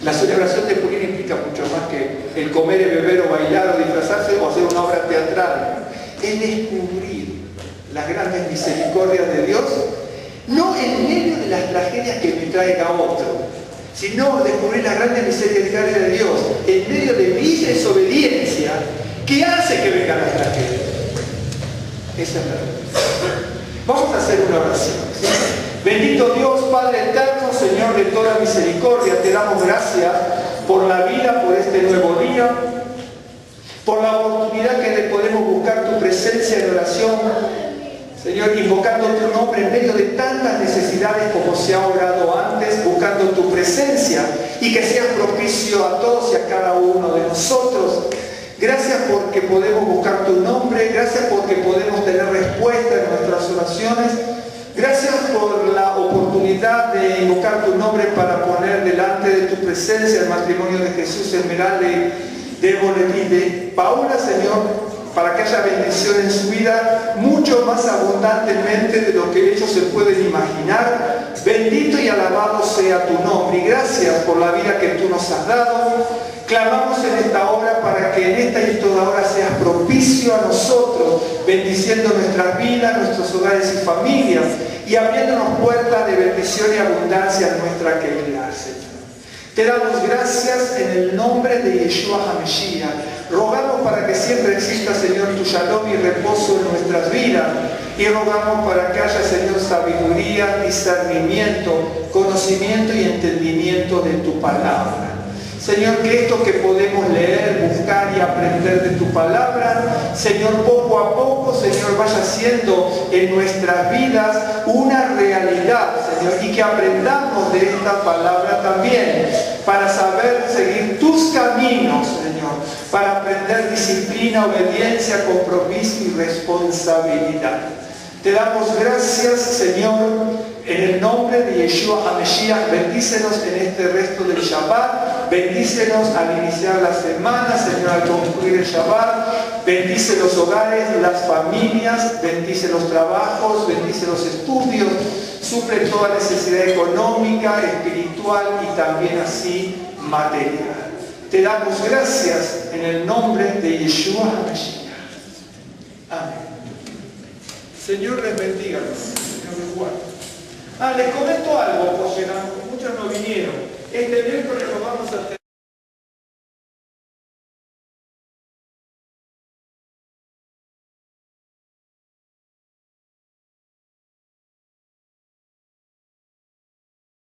la celebración de Purim implica mucho más que el comer, el beber o bailar o disfrazarse o hacer una obra teatral. Es descubrir las grandes misericordias de Dios, no en medio de las tragedias que me traiga otro, sino descubrir las grandes misericordias de Dios en medio de mi desobediencia que hace que vengan las tragedias. Esa es la verdad. Vamos a hacer una oración, ¿sí? Bendito Dios, Padre eterno, Señor de toda misericordia, te damos gracias por la vida, por este nuevo día, por la oportunidad que le podemos buscar tu presencia en oración, Señor, invocando tu nombre en medio de tantas necesidades como se ha orado antes, buscando tu presencia y que seas propicio a todos y a cada uno de nosotros. Gracias porque podemos buscar tu nombre, gracias porque podemos tener respuesta en nuestras oraciones. Gracias por la oportunidad de invocar tu nombre para poner delante de tu presencia el matrimonio de Jesús, Esmeralda y de Paula, Señor, para que haya bendición en su vida mucho más abundantemente de lo que ellos se pueden imaginar. Bendito y alabado sea tu nombre y gracias por la vida que tú nos has dado. Clamamos en esta hora para que en esta y toda hora seas propicio a nosotros, bendiciendo nuestras vidas, nuestros hogares y familias y abriéndonos puertas de bendición y abundancia en nuestra querida, Señor. Te damos gracias en el nombre de Yeshua HaMashiach. Rogamos para que siempre exista, Señor, tu shalom y reposo en nuestras vidas. Y rogamos para que haya, Señor, sabiduría, discernimiento, conocimiento y entendimiento de tu palabra. Señor, que esto que podemos leer, buscar y aprender de tu palabra, Señor, poco a poco, Señor, vaya siendo en nuestras vidas una realidad, Señor, y que aprendamos de esta palabra también, para saber seguir tus caminos, Señor, para aprender disciplina, obediencia, compromiso y responsabilidad. Te damos gracias, Señor, en el nombre de Yeshua HaMashiach. Bendícenos en este resto del Shabbat, bendícenos al iniciar la semana, Señor, al concluir el Shabbat, bendice los hogares, las familias, bendice los trabajos, bendice los estudios, suple toda necesidad económica, espiritual y también así material. Te damos gracias en el nombre de Yeshua HaMashiach. Amén. Señor, les bendiga, Señor, les guarde. Les comento algo, porque muchos no vinieron. Este miércoles nos vamos a